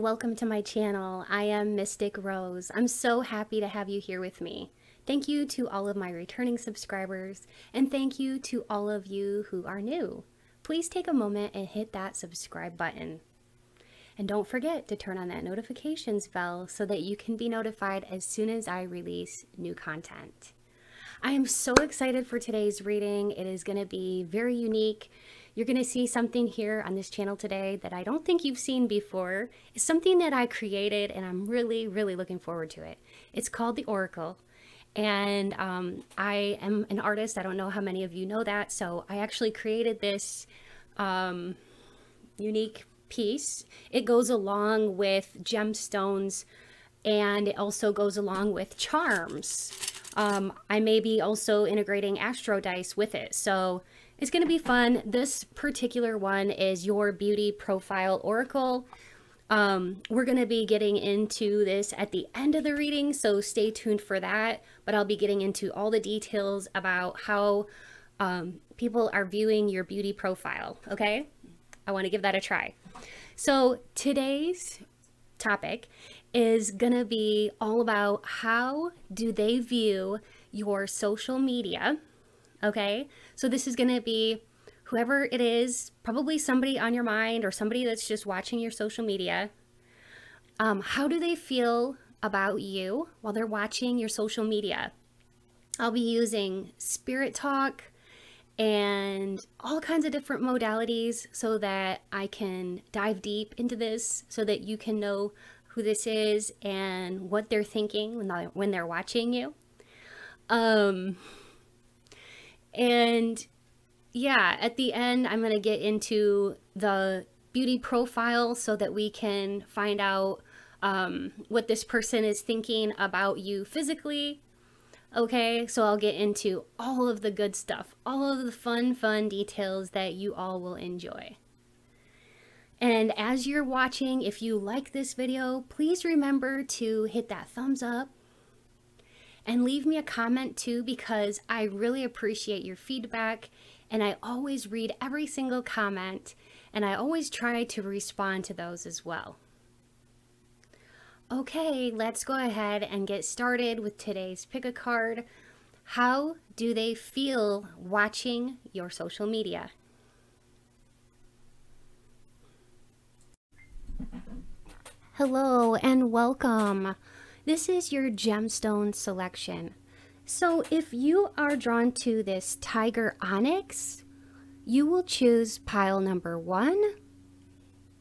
welcome to my channel. I am Mystic Rose. I'm so happy to have you here with me. Thank you to all of my returning subscribers, and thank you to all of you who are new. Please take a moment and hit that subscribe button. And don't forget to turn on that notifications bell so that you can be notified as soon as I release new content. I am so excited for today's reading. It is going to be very unique. You're going to see something here on this channel today that I don't think you've seen before. It's something that I created and I'm really looking forward to it. It's called the Oracle. And I am an artist. I don't know how many of you know that. So I actually created this unique piece. It goes along with gemstones and it also goes along with charms. I may be also integrating astro dice with it. So it's going to be fun. This particular one is your beauty profile oracle. We're going to be getting into this at the end of the reading, so stay tuned for that. But I'll be getting into all the details about how people are viewing your beauty profile, okay? I want to give that a try. So today's topic is going to be all about how do they view your social media. Okay, so this is going to be whoever it is, probably somebody on your mind or somebody that's just watching your social media. How do they feel about you while they're watching your social media? I'll be using spirit talk and all kinds of different modalities so that I can dive deep into this so that you can know who this is and what they're thinking when they're watching you. And yeah, at the end, I'm going to get into the beauty profile so that we can find out what this person is thinking about you physically. Okay, so I'll get into all of the good stuff, all of the fun details that you all will enjoy. And as you're watching, if you like this video, please remember to hit that thumbs up. And leave me a comment too, because I really appreciate your feedback and I always read every single comment and I always try to respond to those as well. Okay, let's go ahead and get started with today's pick a card. How do they feel watching your social media? Hello and welcome. This is your gemstone selection. So if you are drawn to this tiger onyx, you will choose pile number 1.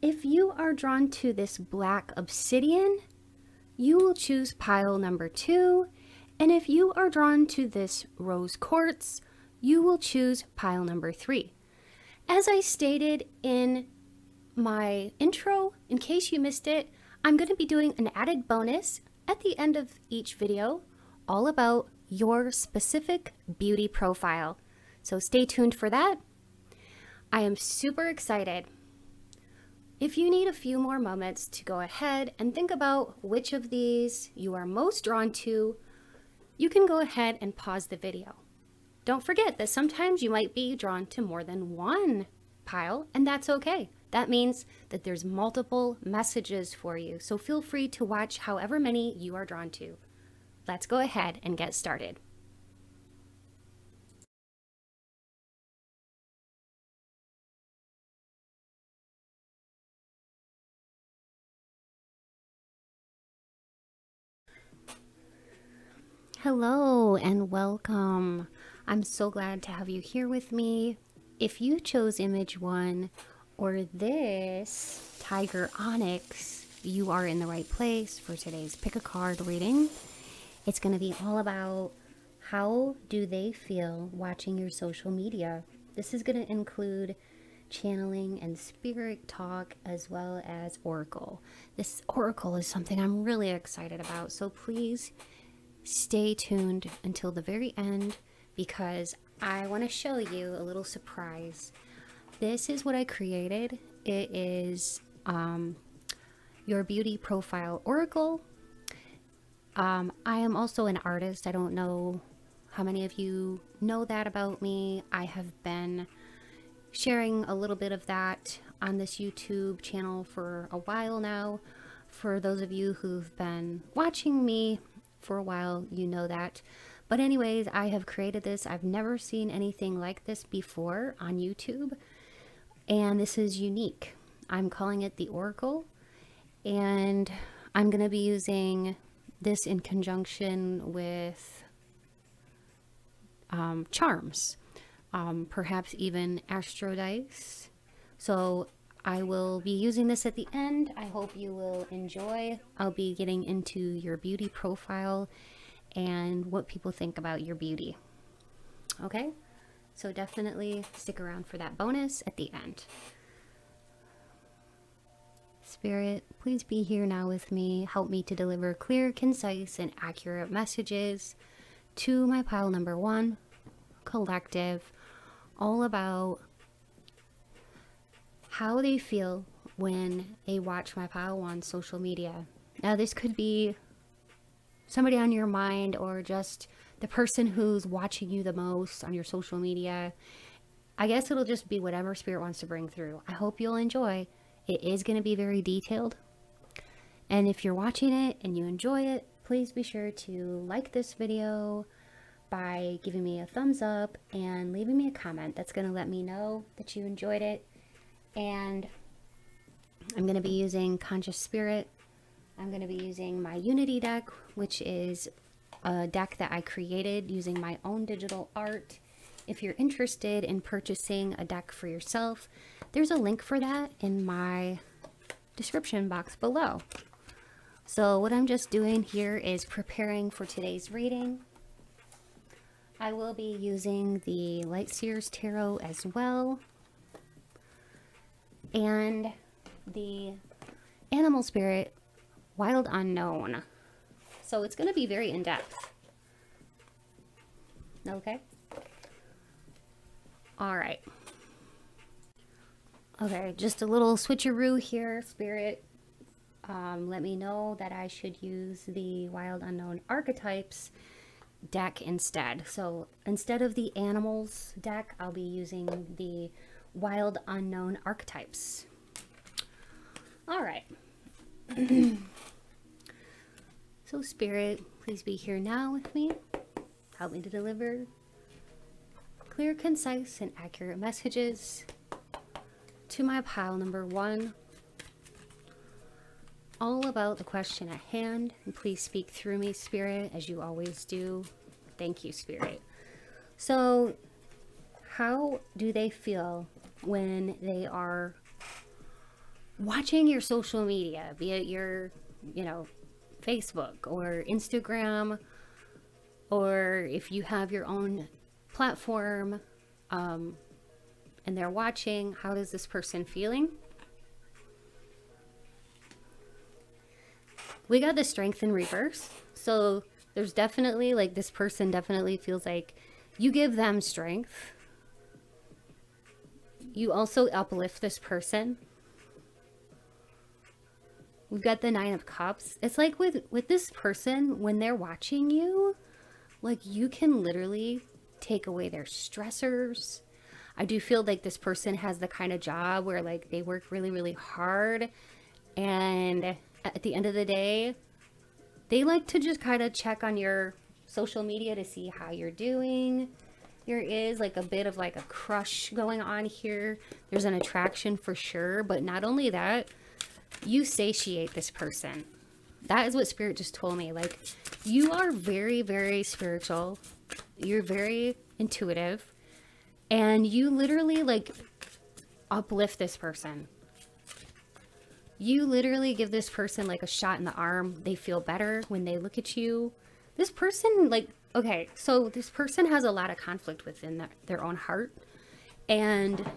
If you are drawn to this black obsidian, you will choose pile number 2. And if you are drawn to this rose quartz, you will choose pile number 3. As I stated in my intro, in case you missed it, I'm going to be doing an added bonus at the end of each video, all about your specific beauty profile. So stay tuned for that. I am super excited. If you need a few more moments to go ahead and think about which of these you are most drawn to, you can go ahead and pause the video. Don't forget that sometimes you might be drawn to more than one pile, and that's okay. That means that there's multiple messages for you, so feel free to watch however many you are drawn to. Let's go ahead and get started. Hello and welcome. I'm so glad to have you here with me. If you chose image 1, or this tiger onyx, you are in the right place for today's pick a card reading. It's going to be all about how do they feel watching your social media. This is going to include channeling and spirit talk as well as oracle. This oracle is something I'm really excited about, so please stay tuned until the very end because I want to show you a little surprise. This is what I created. It is your beauty profile oracle. I am also an artist. I don't know how many of you know that about me. I have been sharing a little bit of that on this YouTube channel for a while now. For those of you who've been watching me for a while, you know that. But anyways, I have created this. I've never seen anything like this before on YouTube, and this is unique. I'm calling it the Oracle, and I'm going to be using this in conjunction with charms, perhaps even astro dice. So I will be using this at the end. I hope you will enjoy. I'll be getting into your beauty profile and what people think about your beauty. Okay, so definitely stick around for that bonus at the end. Spirit, please be here now with me. Help me to deliver clear, concise, and accurate messages to my pile number 1 collective, all about how they feel when they watch my pile 1 social media. Now, this could be somebody on your mind, or just the person who's watching you the most on your social media. I guess it'll just be whatever Spirit wants to bring through. I hope you'll enjoy. It is going to be very detailed. And if you're watching it and you enjoy it, please be sure to like this video by giving me a thumbs up and leaving me a comment. That's going to let me know that you enjoyed it. And I'm going to be using Conscious Spirit. I'm going to be using my Unity deck, which is a deck that I created using my own digital art. If you're interested in purchasing a deck for yourself, there's a link for that in my description box below. So what I'm just doing here is preparing for today's reading. I will be using the Lightseers Tarot as well, and the Animal Spirit Wild Unknown. So it's going to be very in-depth. Okay. All right. Okay, just a little switcheroo here, Spirit. Let me know that I should use the Wild Unknown Archetypes deck instead. So instead of the Animals deck, I'll be using the Wild Unknown Archetypes. All right. So Spirit, please be here now with me. Help me to deliver clear, concise, and accurate messages to my pile number 1, all about the question at hand. And please speak through me, Spirit, as you always do. Thank you, Spirit. So how do they feel when they are watching your social media, be it your, Facebook or Instagram, or if you have your own platform, and they're watching? How does this person feeling? We got the Strength in reverse. So there's definitely, like, this person definitely feels like you give them strength. You also uplift this person. We've got the 9 of Cups. It's like with this person, when they're watching you, like, you can literally take away their stressors. I do feel like this person has the kind of job where, like, they work really, really hard, and at the end of the day, they like to just kind of check on your social media to see how you're doing. There is like a bit of like a crush going on here. There's an attraction for sure, but not only that, you satiate this person. That is what Spirit just told me. Like, you are very, very spiritual. You're very intuitive. And you literally, like, uplift this person. You literally give this person, like, a shot in the arm. They feel better when they look at you. This person, like, okay, so this person has a lot of conflict within their own heart. And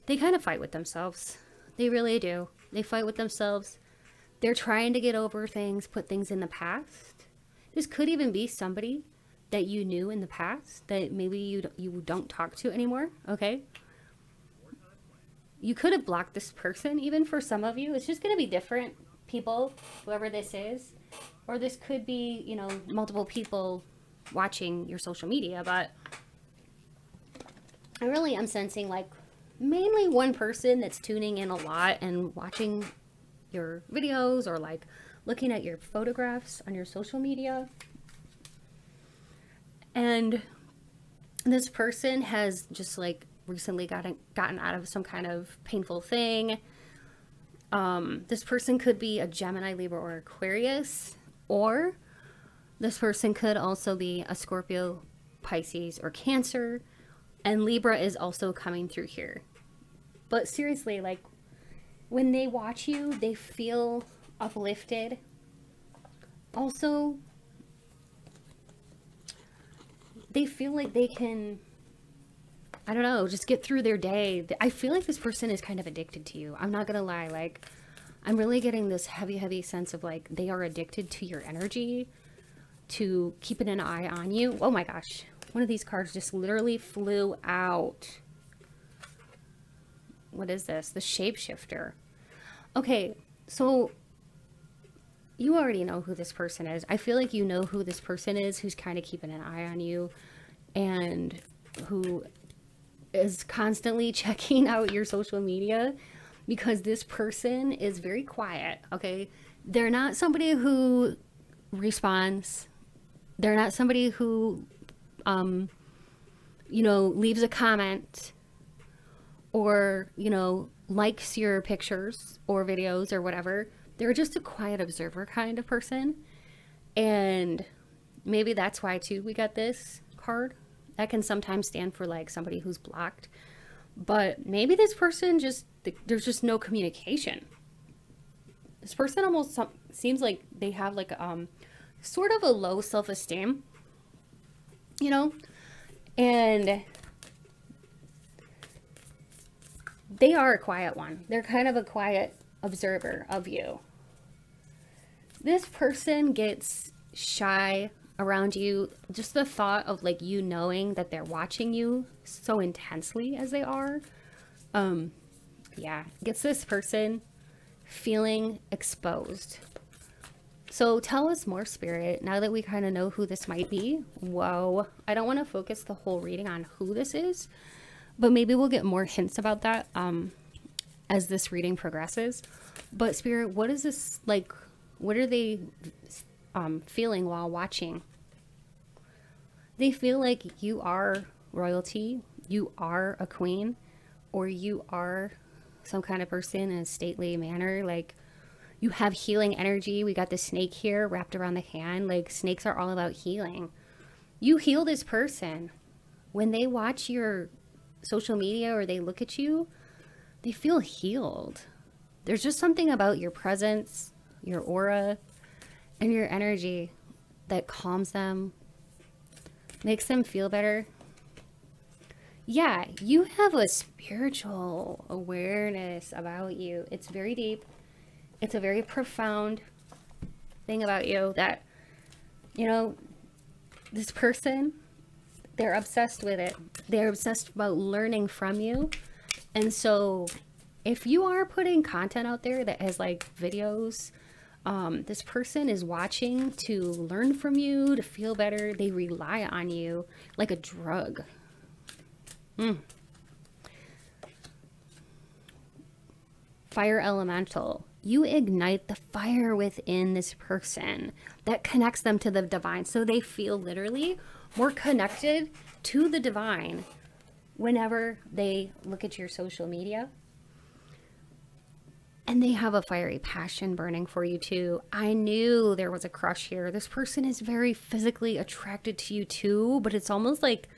they kind of fight with themselves. They really do. They fight with themselves. They're trying to get over things, put things in the past. This could even be somebody that you knew in the past that maybe you don't talk to anymore, okay? You could have blocked this person, even for some of you. It's just going to be different people, whoever this is. Or this could be, you know, multiple people watching your social media, but I really am sensing, like, mainly one person that's tuning in a lot and watching your videos or like looking at your photographs on your social media. And this person has just like recently gotten out of some kind of painful thing. This person could be a Gemini, Libra, or Aquarius, or this person could also be a Scorpio, Pisces, or Cancer, and Libra is also coming through here. But seriously, like when they watch you, they feel uplifted. Also, they feel like they can, I don't know, just get through their day. I feel like this person is kind of addicted to you. I'm not gonna lie. Like, I'm really getting this heavy sense of like they are addicted to your energy, to keeping an eye on you. Oh my gosh. One of these cards just literally flew out. What is this? The Shapeshifter. Okay, so you already know who this person is. I feel like you know who this person is who's kind of keeping an eye on you and who is constantly checking out your social media, because this person is very quiet, okay? They're not somebody who responds. They're not somebody who, you know, leaves a comment or, you know, likes your pictures or videos or whatever. They're just a quiet observer kind of person. And maybe that's why too we got this card. That can sometimes stand for like somebody who's blocked. But maybe this person just, there's just no communication. This person almost seems like they have like sort of a low self-esteem, you know, and they are a quiet one. They're kind of a quiet observer of you. This person gets shy around you. Just the thought of like you knowing that they're watching you so intensely as they are, yeah, gets this person feeling exposed. So tell us more, Spirit, now that we kind of know who this might be. Whoa, I don't want to focus the whole reading on who this is, but maybe we'll get more hints about that as this reading progresses. But Spirit, what is this like? What are they feeling while watching? They feel like you are royalty, you are a queen, or you are some kind of person in a stately manner. Like, you have healing energy. We got the snake here wrapped around the hand. Like, snakes are all about healing. You heal this person. When they watch your social media or they look at you, they feel healed. There's just something about your presence, your aura, and your energy that calms them, makes them feel better. Yeah, you have a spiritual awareness about you. It's very deep. It's a very profound thing about you that, you know, this person, they're obsessed with it. They're obsessed about learning from you. And so if you are putting content out there that has like videos, this person is watching to learn from you, to feel better. They rely on you like a drug. Fire elemental. You ignite the fire within this person that connects them to the divine. So they feel literally more connected to the divine whenever they look at your social media. And they have a fiery passion burning for you too. I knew there was a crush here. This person is very physically attracted to you too, but it's almost like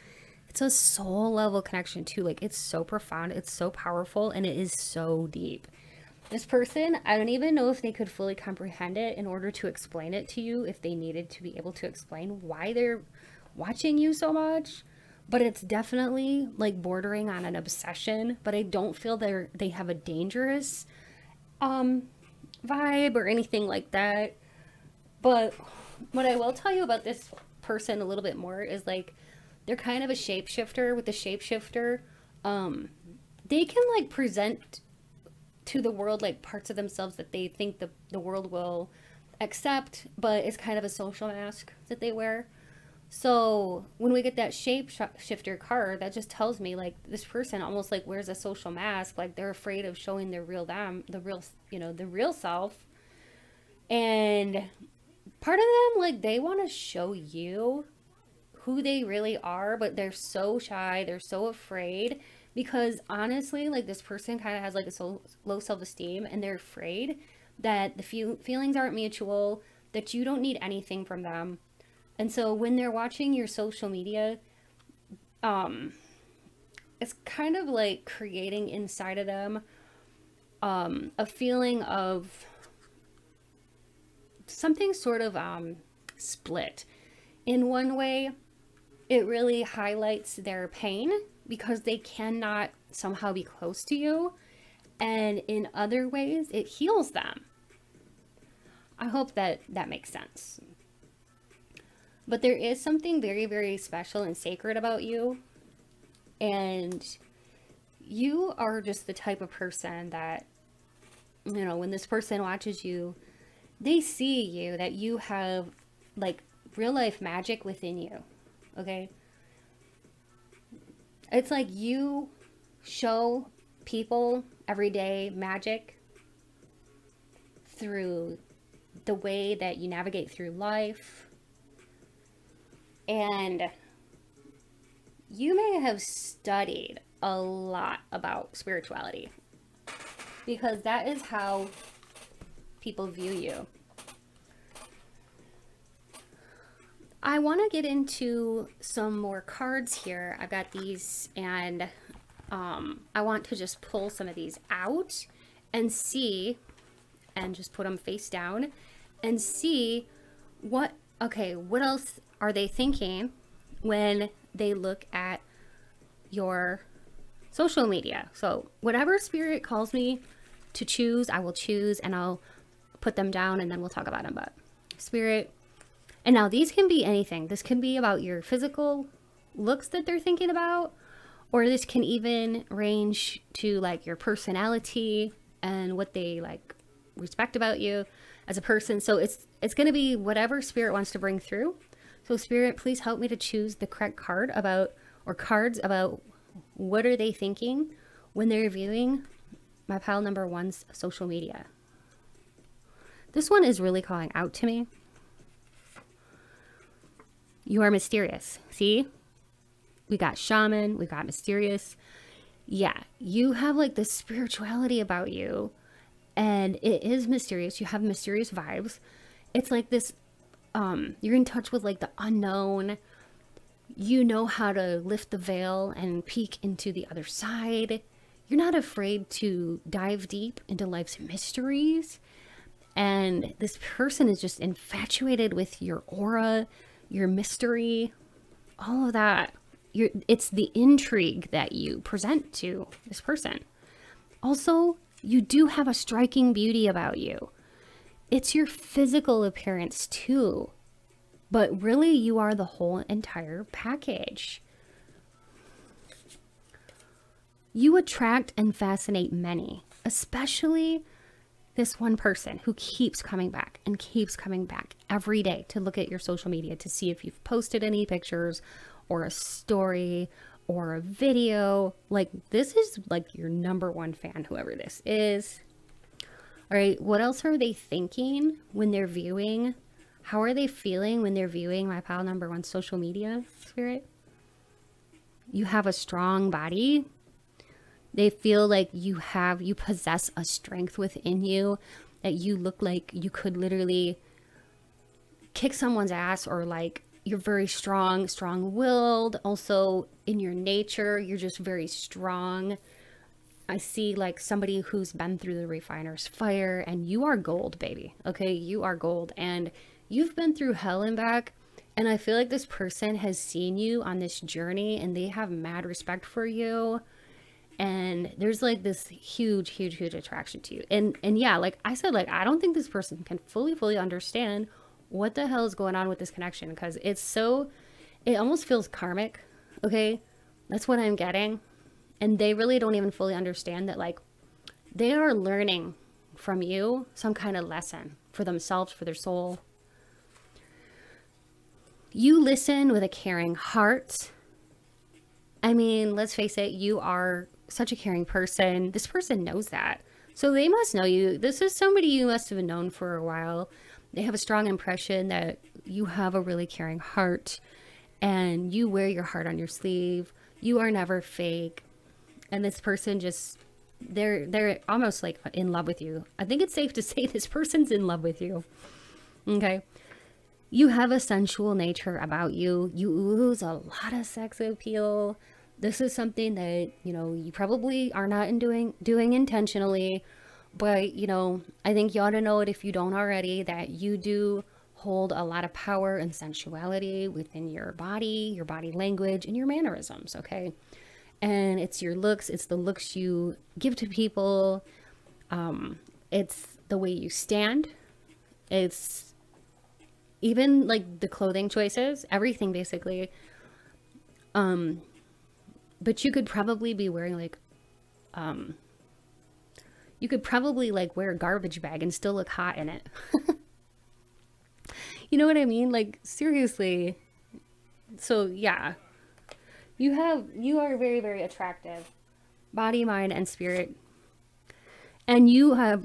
it's a soul level connection too. Like, it's so profound, it's so powerful, and it is so deep. This person, I don't even know if they could fully comprehend it in order to explain it to you, if they needed to be able to explain why they're watching you so much. But it's definitely like bordering on an obsession. But I don't feel they have a dangerous vibe or anything like that. But what I will tell you about this person a little bit more is like they're kind of a shapeshifter. With the shapeshifter, they can like present to the world like parts of themselves that they think the world will accept, but it's kind of a social mask that they wear. So when we get that shapeshifter card, that just tells me like this person almost like wears a social mask, like they're afraid of showing their real them, the real, you know, the real self. And part of them, like they want to show you who they really are, but they're so shy, they're so afraid, because honestly, like this person kind of has like a so low self-esteem, and they're afraid that the feelings aren't mutual, that you don't need anything from them. And so when they're watching your social media, it's kind of like creating inside of them a feeling of something sort of split. In one way, it really highlights their pain because they cannot somehow be close to you. And in other ways, it heals them. I hope that that makes sense. But there is something very, very special and sacred about you. And you are just the type of person that, you know, when this person watches you, they see you, that you have like real life magic within you. Okay? It's like you show people everyday magic through the way that you navigate through life. And you may have studied a lot about spirituality, because that is how people view you. I want to get into some more cards here. I've got these, and I want to just pull some of these out and see, and just put them face down and see what else are they thinking when they look at your social media. So whatever spirit calls me to choose, I will choose, and I'll put them down, and then we'll talk about them. But spirit, and now these can be anything. This can be about your physical looks that they're thinking about, or this can even range to like your personality and what they like respect about you as a person. So it's going to be whatever spirit wants to bring through. So spirit, please help me to choose the correct card about, or cards about, what are they thinking when they're viewing my pile number one's social media. This one is really calling out to me. You are mysterious. See? We got shaman, we got mysterious. Yeah, you have like this spirituality about you, and it is mysterious. You have mysterious vibes. It's like this, you're in touch with like the unknown. You know how to lift the veil and peek into the other side. You're not afraid to dive deep into life's mysteries. And this person is just infatuated with your aura, your mystery, all of that. It's the intrigue that you present to this person. Also, you do have a striking beauty about you. It's your physical appearance too. But really, you are the whole entire package. You attract and fascinate many, especially this one person who keeps coming back and keeps coming back every day to look at your social media to see if you've posted any pictures or a story or a video. Like, this is like your number one fan, whoever this is. All right, what else are they thinking when they're viewing? How are they feeling when they're viewing my pile number one social media, spirit? You have a strong body. They feel like you possess a strength within you, that you look like you could literally kick someone's ass, or like you're very strong-willed. Also in your nature, you're just very strong. I see like somebody who's been through the refiner's fire, and you are gold, baby. Okay, you are gold, and you've been through hell and back. And I feel like this person has seen you on this journey, and they have mad respect for you. And there's like this huge attraction to you. And yeah, like I said, like I don't think this person can fully understand what the hell is going on with this connection, because it almost feels karmic. Okay, that's what I'm getting. And they really don't even fully understand that, like, they are learning from you some kind of lesson for themselves, for their soul. You listen with a caring heart. I mean, let's face it, you are such a caring person. This person knows that. So they must know you. This is somebody you must have known for a while. They have a strong impression that you have a really caring heart and you wear your heart on your sleeve. You are never fake. And this person just, they're almost like in love with you. I think it's safe to say this person's in love with you. Okay. You have a sensual nature about you. You ooze a lot of sex appeal. This is something that, you know, you probably are not doing intentionally. But, you know, I think you ought to know it if you don't already, that you do hold a lot of power and sensuality within your body language, and your mannerisms, okay? And it's your looks. It's the looks you give to people. It's the way you stand. It's even like the clothing choices, everything basically. But you could probably be wearing like, you could probably like wear a garbage bag and still look hot in it. You know what I mean? Like seriously. So yeah, you are very, very attractive, body, mind, and spirit. And you are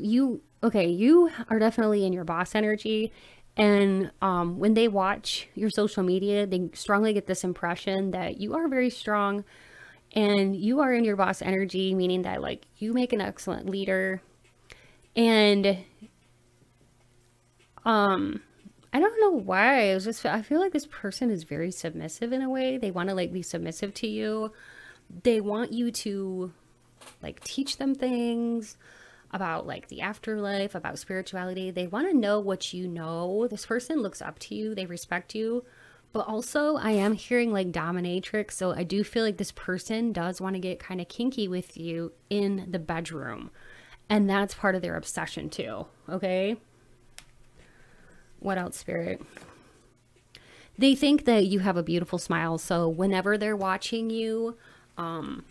definitely in your boss energy. And when they watch your social media, they strongly get this impression that you are very strong and you are in your boss energy, meaning that like you make an excellent leader. And I don't know why. I feel like this person is very submissive in a way. They want to like be submissive to you. They want you to like teach them things about like the afterlife, about spirituality. They want to know what you know. This person looks up to you. They respect you. But also I am hearing like dominatrix. So I do feel like this person does want to get kind of kinky with you in the bedroom. And that's part of their obsession too. Okay. What else, Spirit? They think that you have a beautiful smile. So whenever they're watching you on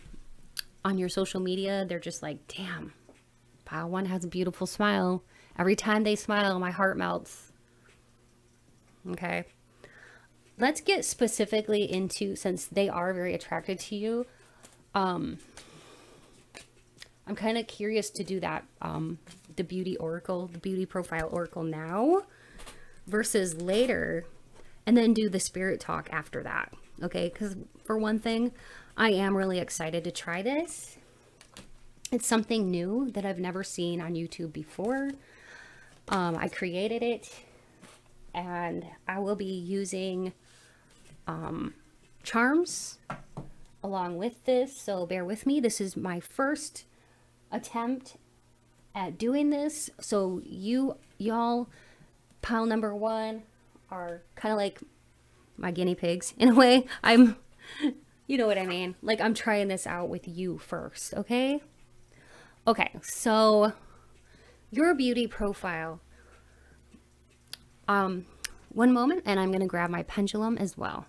your social media, they're just like, damn, Pile One has a beautiful smile. Every time they smile, my heart melts. Okay. Let's get specifically into, since they are very attracted to you, I'm kind of curious to do that, the beauty oracle, the beauty profile oracle now versus later, and then do the spirit talk after that. Okay. Because for one thing, I am really excited to try this. It's something new that I've never seen on YouTube before. I created it and I will be using charms along with this. So bear with me. This is my first attempt at doing this. So y'all, pile number one, are kind of like my guinea pigs in a way. You know what I mean? Like I'm trying this out with you first. Okay. Okay, so your beauty profile. One moment, and I'm going to grab my pendulum as well.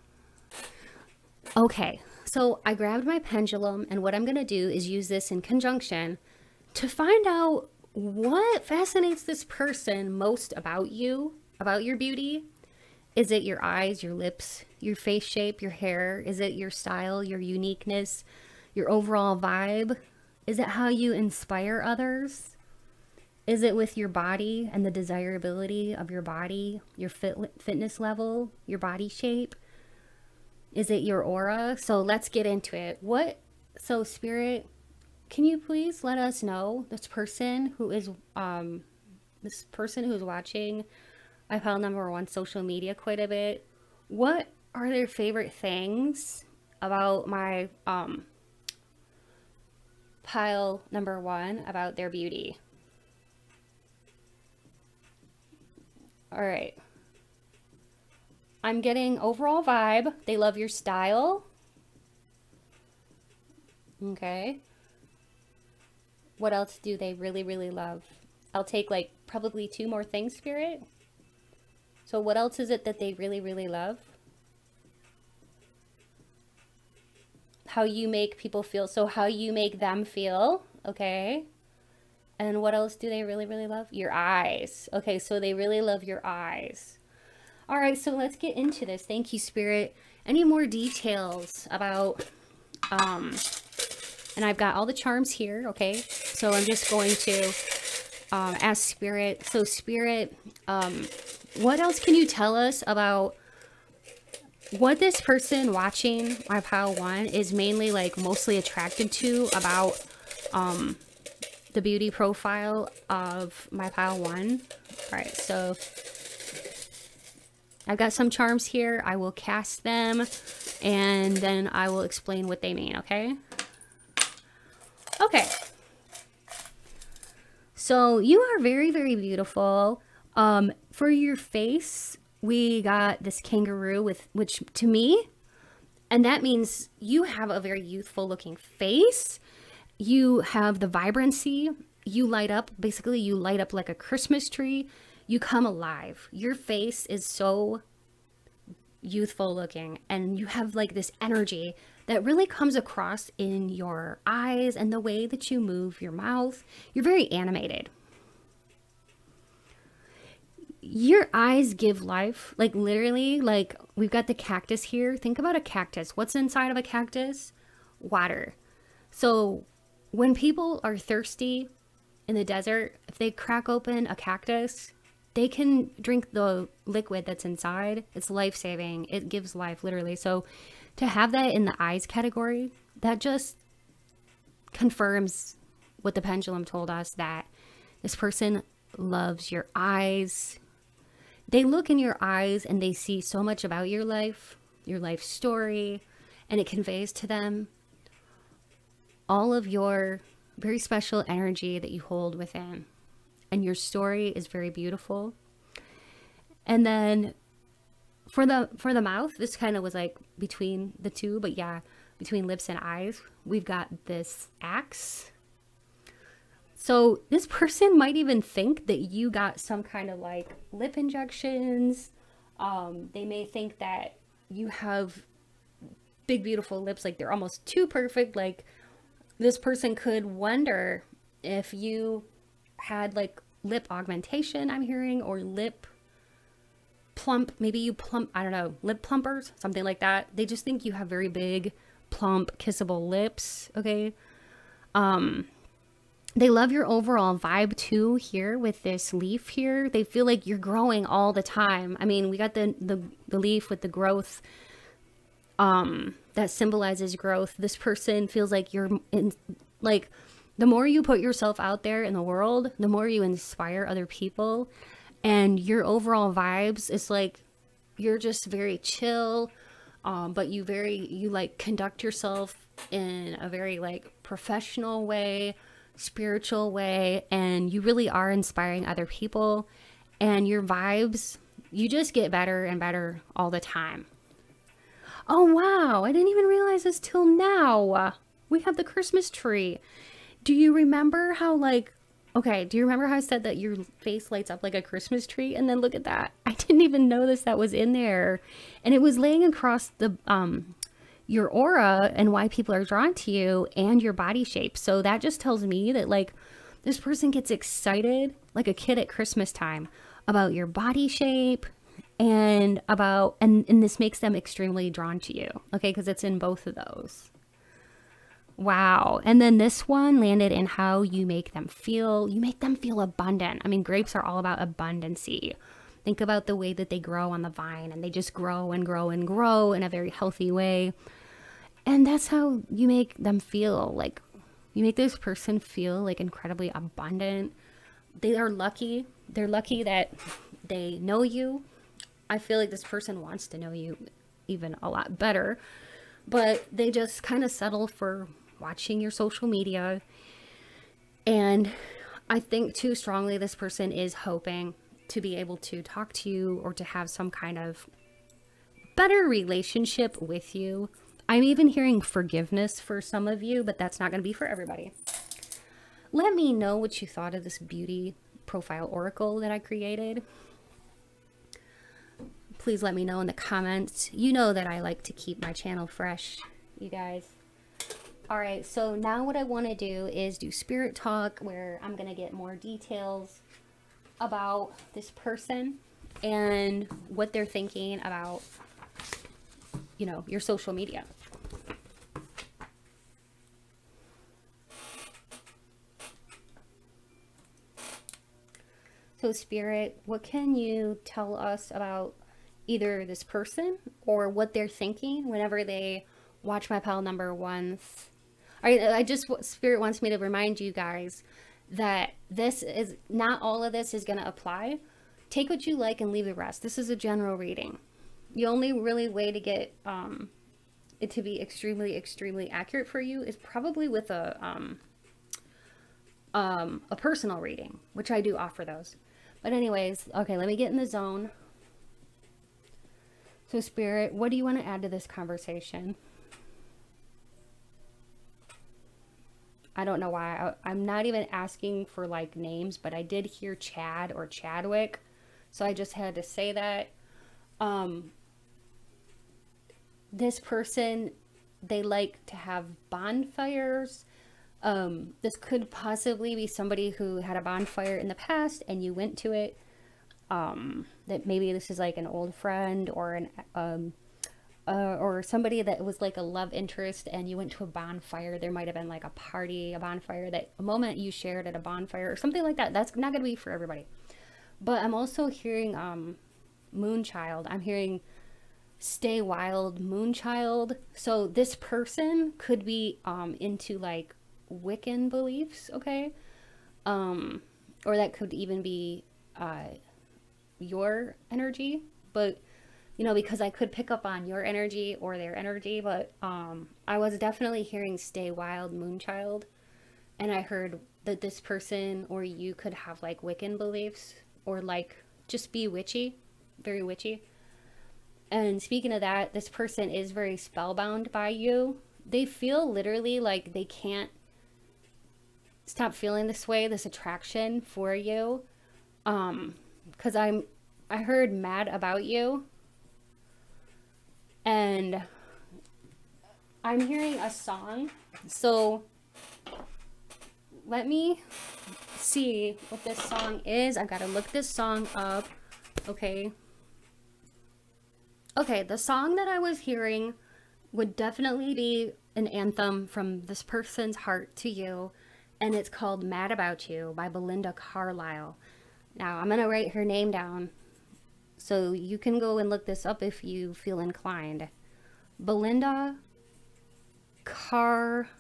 Okay, so I grabbed my pendulum, and what I'm going to do is use this in conjunction to find out what fascinates this person most about you, about your beauty. Is it your eyes, your lips, your face shape, your hair? Is it your style, your uniqueness, your overall vibe? Is it how you inspire others? Is it with your body and the desirability of your body, your fitness level, your body shape? Is it your aura? So let's get into it. So Spirit, can you please let us know, this person who is watching my pile number one social media quite a bit, what are their favorite things about my pile number one, about their beauty? All right. I'm getting overall vibe. They love your style. Okay. What else do they really, really love? I'll take like probably two more things, Spirit. So what else is it that they really, really love? How you make people feel. So how you make them feel. Okay. And what else do they really, really love? Your eyes. Okay, so they really love your eyes. All right, so let's get into this. Thank you, Spirit. Any more details about, and I've got all the charms here, okay? So I'm just going to ask Spirit. So Spirit, what else can you tell us about what this person watching my pile one is mainly like mostly attracted to about the beauty profile of my pile one? All right, so I've got some charms here. I will cast them and then I will explain what they mean, okay? Okay. So you are very, very beautiful. For your face, we got this kangaroo which to me, and that means you have a very youthful looking face. You have the vibrancy. You light up, basically you light up like a Christmas tree. You come alive. Your face is so youthful looking and you have like this energy that really comes across in your eyes and the way that you move your mouth. You're very animated. Your eyes give life, like literally, like we've got the cactus here. Think about a cactus. What's inside of a cactus? Water. So when people are thirsty in the desert, if they crack open a cactus, they can drink the liquid that's inside. It's life-saving. It gives life, literally. So to have that in the eyes category, that just confirms what the pendulum told us, that this person loves your eyes. They look in your eyes and they see so much about your life story, and it conveys to them all of your very special energy that you hold within. And your story is very beautiful. And then for the mouth, this kind of was like between the two, but yeah, between lips and eyes, we've got this axe. So this person might even think that you got some kind of like lip injections. They may think that you have big, beautiful lips, like they're almost too perfect. Like this person could wonder if you had like lip augmentation, I'm hearing, or lip plump, maybe you plump, I don't know, lip plumpers, something like that. They just think you have very big, plump, kissable lips, okay? They love your overall vibe too here with this leaf here. They feel like you're growing all the time. I mean, we got the leaf with the growth that symbolizes growth. This person feels like you're in, like, the more you put yourself out there in the world, the more you inspire other people. And your overall vibes is like, you're just very chill, but you like conduct yourself in a very like professional way, spiritual way, and you really are inspiring other people. And your vibes, you just get better and better all the time. Oh wow, I didn't even realize this till now. We have the Christmas tree. Do you remember how like, okay, do you remember how I said that your face lights up like a Christmas tree? And then look at that. I didn't even notice that was in there. And it was laying across the your aura and why people are drawn to you and your body shape. So that just tells me that like this person gets excited like a kid at Christmas time about your body shape and about, and this makes them extremely drawn to you. Okay, because it's in both of those. Wow. And then this one landed in how you make them feel. You make them feel abundant. I mean, grapes are all about abundancy. Think about the way that they grow on the vine, and they just grow and grow and grow in a very healthy way. And that's how you make them feel. Like, you make this person feel like incredibly abundant. They are lucky. They're lucky that they know you. I feel like this person wants to know you even a lot better, but they just kind of settle for watching your social media. And I think too strongly this person is hoping to be able to talk to you or to have some kind of better relationship with you. I'm even hearing forgiveness for some of you, but that's not going to be for everybody. Let me know what you thought of this beauty profile oracle that I created. Please let me know in the comments. You know that I like to keep my channel fresh, you guys. All right, so now what I want to do is do spirit talk, where I'm going to get more details about this person. and what they're thinking about, you know, your social media. So Spirit, what can you tell us about either this person or what they're thinking whenever they watch my pile number once? I just, Spirit wants me to remind you guys that this is not, all of this is going to apply. Take what you like and leave the rest. This is a general reading. The only really way to get it to be extremely accurate for you is probably with a personal reading, which I do offer those. But anyways, okay, let me get in the zone. So Spirit, what do you want to add to this conversation? I don't know why. I'm not even asking for like names, but I did hear Chad or Chadwick. So I just had to say that. This person, they like to have bonfires. This could possibly be somebody who had a bonfire in the past and you went to it. That maybe this is like an old friend or an or somebody that was like a love interest and you went to a bonfire. There might have been like a party, a bonfire, that a moment you shared at a bonfire or something like that. That's not going to be for everybody. But I'm also hearing Moonchild. I'm hearing Stay Wild, Moonchild. So this person could be into like Wiccan beliefs, okay? Or that could even be your energy, but you know, because I could pick up on your energy or their energy, but I was definitely hearing Stay Wild, Moonchild, and I heard that this person or you could have like Wiccan beliefs or like just be witchy, very witchy. And speaking of that, this person is very spellbound by you. They feel literally like they can't stop feeling this way, this attraction for you. Because I heard mad about you. And I'm hearing a song. So let me see what this song is. I've got to look this song up. Okay. Okay, the song that I was hearing would definitely be an anthem from this person's heart to you, and it's called Mad About You by Belinda Carlisle. Now, I'm going to write her name down so you can go and look this up if you feel inclined. Belinda Carlisle,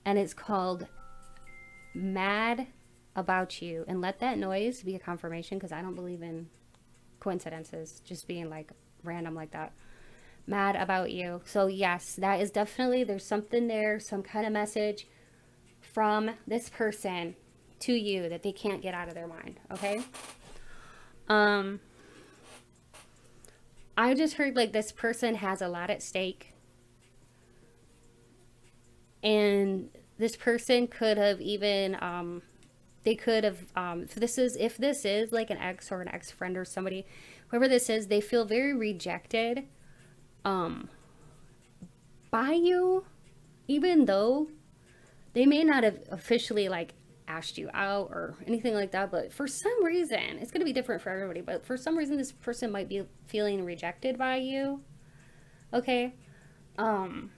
and it's called Mad About You. And let that noise be a confirmation, because I don't believe in coincidences just being like random like that. Mad About You. So yes, that is definitely, there's something there, some kind of message from this person to you that they can't get out of their mind. Okay. I just heard like this person has a lot at stake, and this person could have even they could have, if this is like an ex or an ex-friend or somebody, whoever this is, they feel very rejected by you, even though they may not have officially like asked you out or anything like that, but for some reason, it's going to be different for everybody, but for some reason this person might be feeling rejected by you. Okay. Oh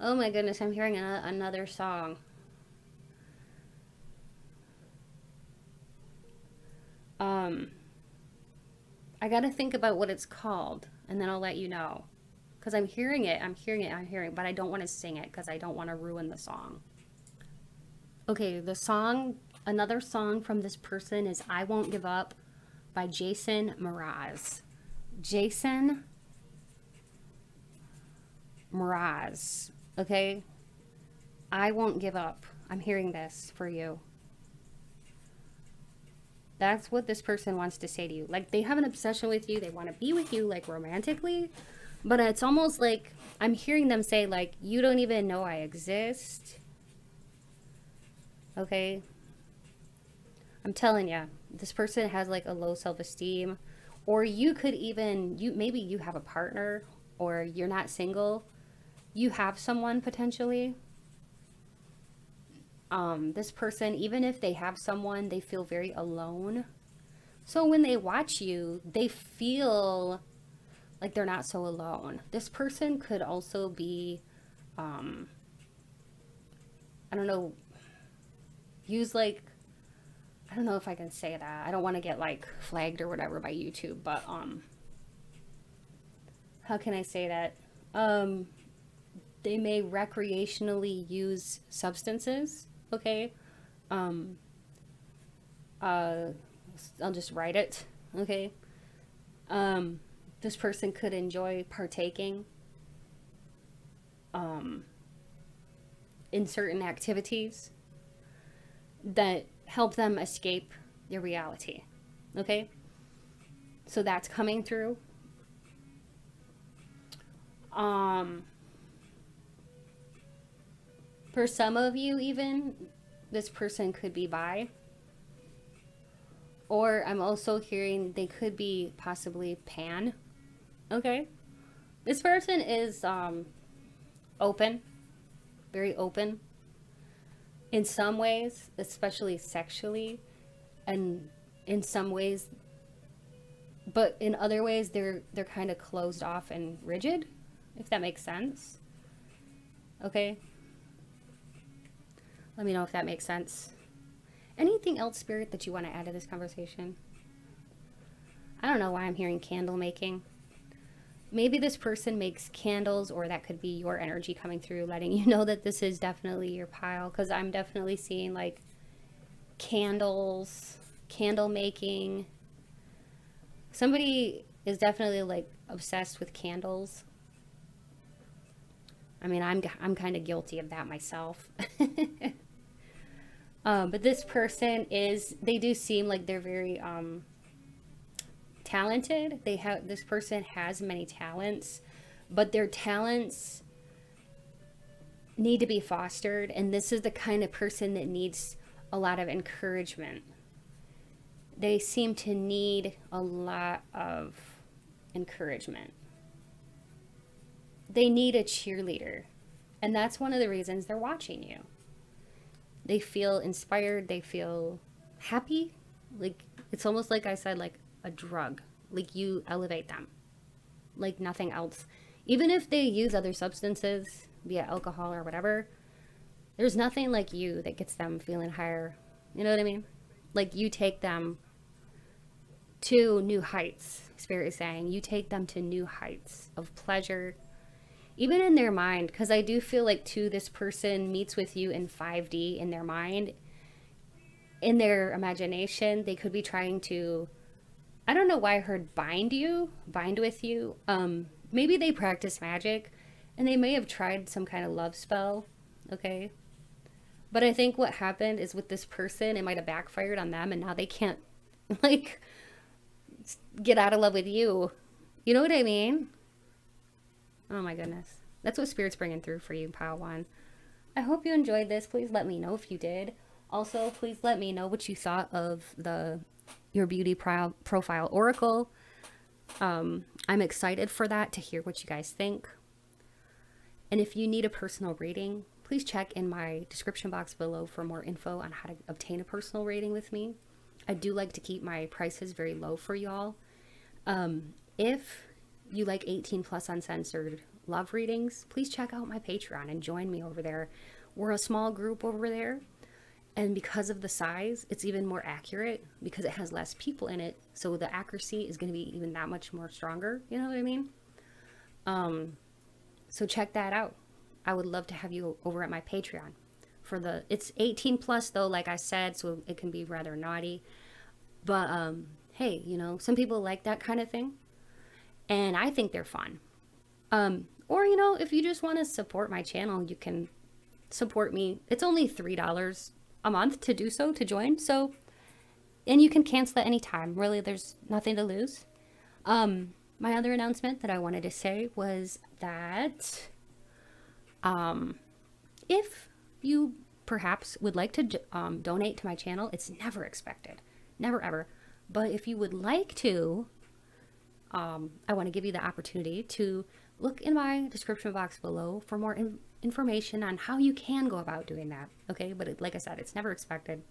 my goodness, I'm hearing another song. I gotta think about what it's called, and then I'll let you know. Because I'm hearing it, but I don't want to sing it because I don't want to ruin the song. Okay, the song, another song from this person is I Won't Give Up by Jason Mraz. Jason Mraz, okay? I won't give up. I'm hearing this for you. That's what this person wants to say to you. Like, they have an obsession with you. They want to be with you, like, romantically. But it's almost like I'm hearing them say, like, you don't even know I exist. Okay? I'm telling you, this person has, like, a low self-esteem. Or you could even, maybe you have a partner, or you're not single. You have someone, potentially. This person, even if they have someone, they feel very alone. So when they watch you, they feel like they're not so alone. This person could also be, I don't know, use like, I don't know if I can say that. I don't want to get like flagged or whatever by YouTube, but how can I say that? They may recreationally use substances, okay? I'll just write it, okay? This person could enjoy partaking in certain activities that help them escape their reality, okay? So that's coming through. For some of you even, this person could be bi. Or I'm also hearing they could be possibly pan, okay? This person is open, very open in some ways, especially sexually, and in some ways, but in other ways they're kind of closed off and rigid, if that makes sense. Okay, let me know if that makes sense. Anything else, Spirit, that you want to add to this conversation? I don't know why I'm hearing candle making. Maybe this person makes candles, or that could be your energy coming through, letting you know that this is definitely your pile, because I'm definitely seeing like candles, candle making. Somebody is definitely like obsessed with candles. I mean, I'm kind of guilty of that myself. But this person they do seem like they're very talented. This person has many talents, but their talents need to be fostered, and this is the kind of person that needs a lot of encouragement. They seem to need a lot of encouragement. They need a cheerleader, and that's one of the reasons they're watching you. They feel inspired, they feel happy. Like, it's almost like I said, like a drug. Like, you elevate them like nothing else. Even if they use other substances, be it alcohol or whatever, there's nothing like you that gets them feeling higher. You know what I mean? Like, you take them to new heights. Spirit is saying you take them to new heights of pleasure, even in their mind, because I do feel like too, this person meets with you in 5D in their mind, in their imagination. They could be trying to, I don't know why I heard bind with you. Maybe they practice magic and they may have tried some kind of love spell, okay? But I think what happened is with this person, it might have backfired on them, and now they can't like get out of love with you. You know what I mean? Oh my goodness. That's what Spirit's bringing through for you, Pile 1. I hope you enjoyed this. Please let me know if you did. Also, please let me know what you thought of your beauty profile oracle. I'm excited for that, to hear what you guys think. And if you need a personal reading, please check in my description box below for more info on how to obtain a personal reading with me. I do like to keep my prices very low for y'all. If you like 18+ uncensored love readings, please check out my Patreon and join me over there. We're a small group over there, and because of the size, it's even more accurate because it has less people in it, so the accuracy is going to be even that much more stronger. You know what I mean? So check that out. I would love to have you over at my Patreon. It's 18+ though, like I said, so it can be rather naughty, but hey, you know, some people like that kind of thing, and I think they're fun. Or, you know, if you just want to support my channel, you can support me. It's only $3 a month to do so, to join. So, and you can cancel at any time. Really, there's nothing to lose. My other announcement that I wanted to say was that if you perhaps would like to donate to my channel, it's never expected, never ever. But if you would like to, I want to give you the opportunity to look in my description box below for more information on how you can go about doing that. Okay, but like I said, it's never expected.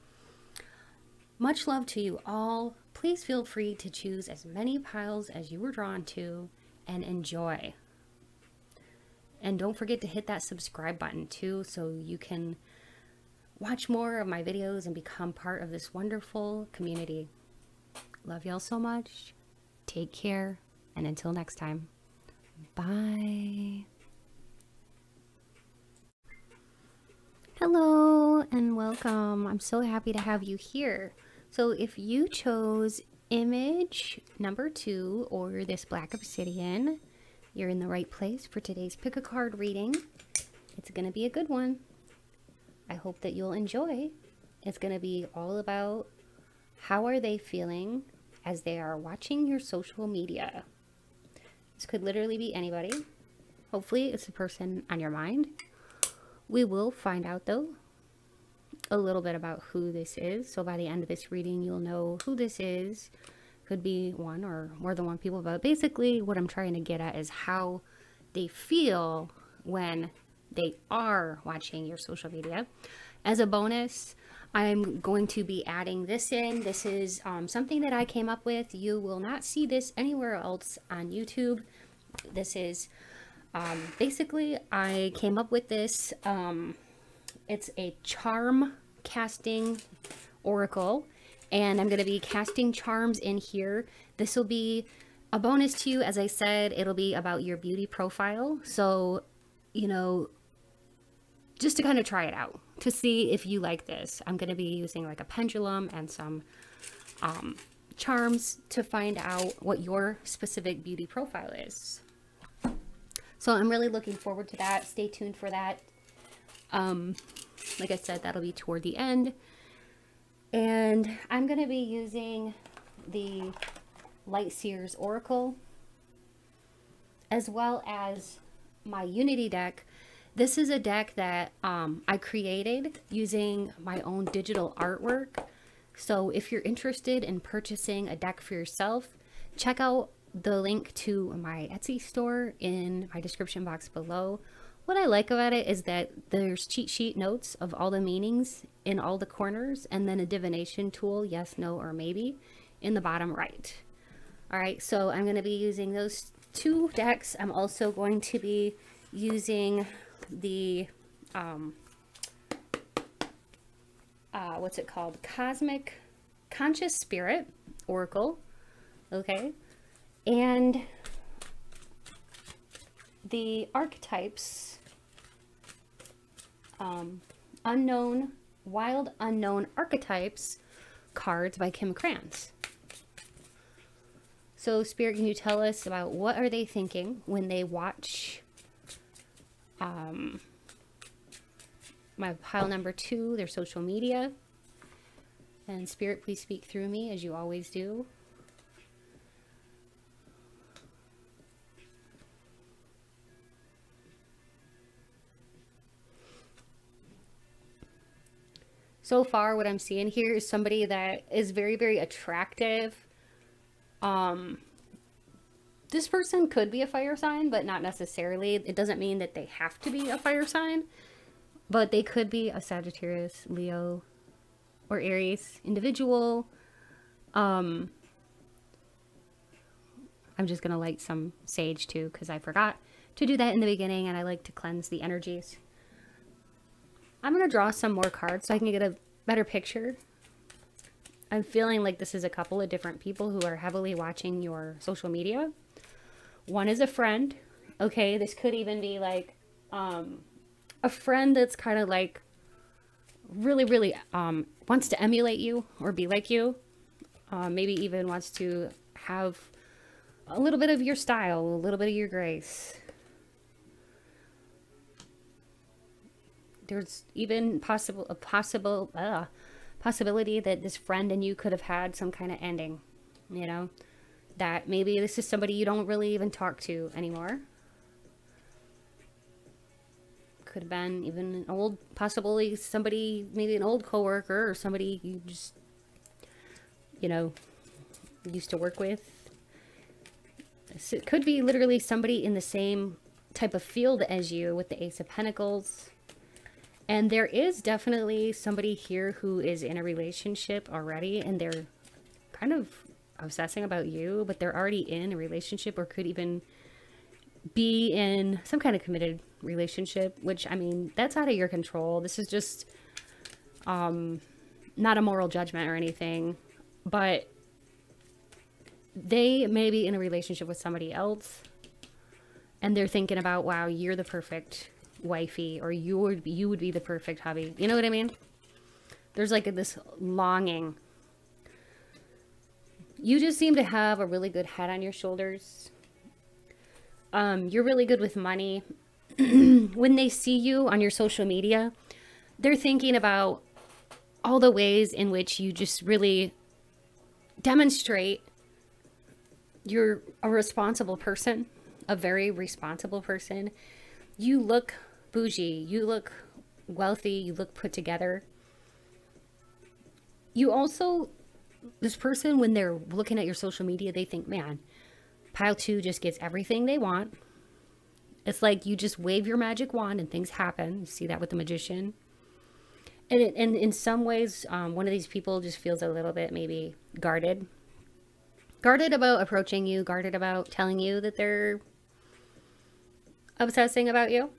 Much love to you all. Please feel free to choose as many piles as you were drawn to and enjoy. And don't forget to hit that subscribe button too, so you can watch more of my videos and become part of this wonderful community. Love y'all so much. Take care. And until next time, bye. Hello and welcome. I'm so happy to have you here. So if you chose image number 2 or this black obsidian, you're in the right place for today's pick a card reading. It's going to be a good one. I hope that you'll enjoy. It's going to be all about how are they feeling as they are watching your social media. This could literally be anybody. Hopefully it's the person on your mind. We will find out though a little bit about who this is. So by the end of this reading, you'll know who this is. Could be one or more than one people, but basically what I'm trying to get at is how they feel when they are watching your social media. As a bonus, I'm going to be adding this in. This is something that I came up with. You will not see this anywhere else on YouTube. This is basically, I came up with this. It's a charm casting oracle, and I'm going to be casting charms in here. This will be a bonus to you. As I said, it'll be about your beauty profile. So, you know, just to kind of try it out to see if you like this. I'm going to be using like a pendulum and some charms to find out what your specific beauty profile is. So I'm really looking forward to that. Stay tuned for that. Like I said, that'll be toward the end. And I'm going to be using the Light Seers Oracle as well as my Unity deck. This is a deck that I created using my own digital artwork. So if you're interested in purchasing a deck for yourself, check out the link to my Etsy store in my description box below. What I like about it is that there's cheat sheet notes of all the meanings in all the corners, and then a divination tool, yes, no, or maybe, in the bottom right. All right, so I'm going to be using those 2 decks. I'm also going to be using the what's it called? Cosmic Conscious Spirit Oracle. Okay, and the archetypes, Wild Unknown Archetypes cards by Kim Krans. So Spirit, can you tell us about what are they thinking when they watch my pile number 2, their social media? And Spirit, please speak through me as you always do. So far, what I'm seeing here is somebody that is very, very attractive. This person could be a fire sign, but not necessarily. It doesn't mean that they have to be a fire sign, but they could be a Sagittarius, Leo, or Aries individual. I'm just going to light some sage too, because I forgot to do that in the beginning, and I like to cleanse the energies. I'm going to draw some more cards so I can get a better picture. I'm feeling like this is a couple of different people who are heavily watching your social media. One is a friend. Okay, this could even be like a friend that's kind of like really, really wants to emulate you or be like you. Maybe even wants to have a little bit of your style, a little bit of your grace. There's even a possibility that this friend and you could have had some kind of ending, you know, that maybe this is somebody you don't really even talk to anymore. Could have been even an old, possibly somebody, maybe an old coworker or somebody you just, you know, used to work with. It could be literally somebody in the same type of field as you with the Ace of Pentacles. And there is definitely somebody here who is in a relationship already, and they're kind of obsessing about you, but they're already in a relationship or could even be in some kind of committed relationship, which, I mean, that's out of your control. This is just not a moral judgment or anything, but they may be in a relationship with somebody else and they're thinking about, wow, you're the perfect wifey, or you would be the perfect hubby. You know what I mean? There's like this longing. You just seem to have a really good head on your shoulders. You're really good with money. When they see you on your social media, they're thinking about all the ways in which you just really demonstrate you're a responsible person, a very responsible person. You look bougie, you look wealthy, you look put together. You also, this person, when they're looking at your social media, they think, man, pile 2 just gets everything they want. It's like you just wave your magic wand and things happen. You see that with the magician. And in some ways, one of these people just feels a little bit maybe guarded. Guarded about approaching you, guarded about telling you that they're obsessing about you.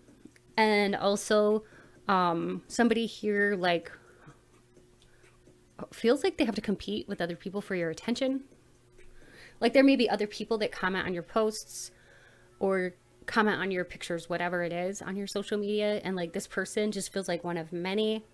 And also, somebody here like feels like they have to compete with other people for your attention. Like there may be other people that comment on your posts or comment on your pictures, whatever it is on your social media. And like this person just feels like one of many.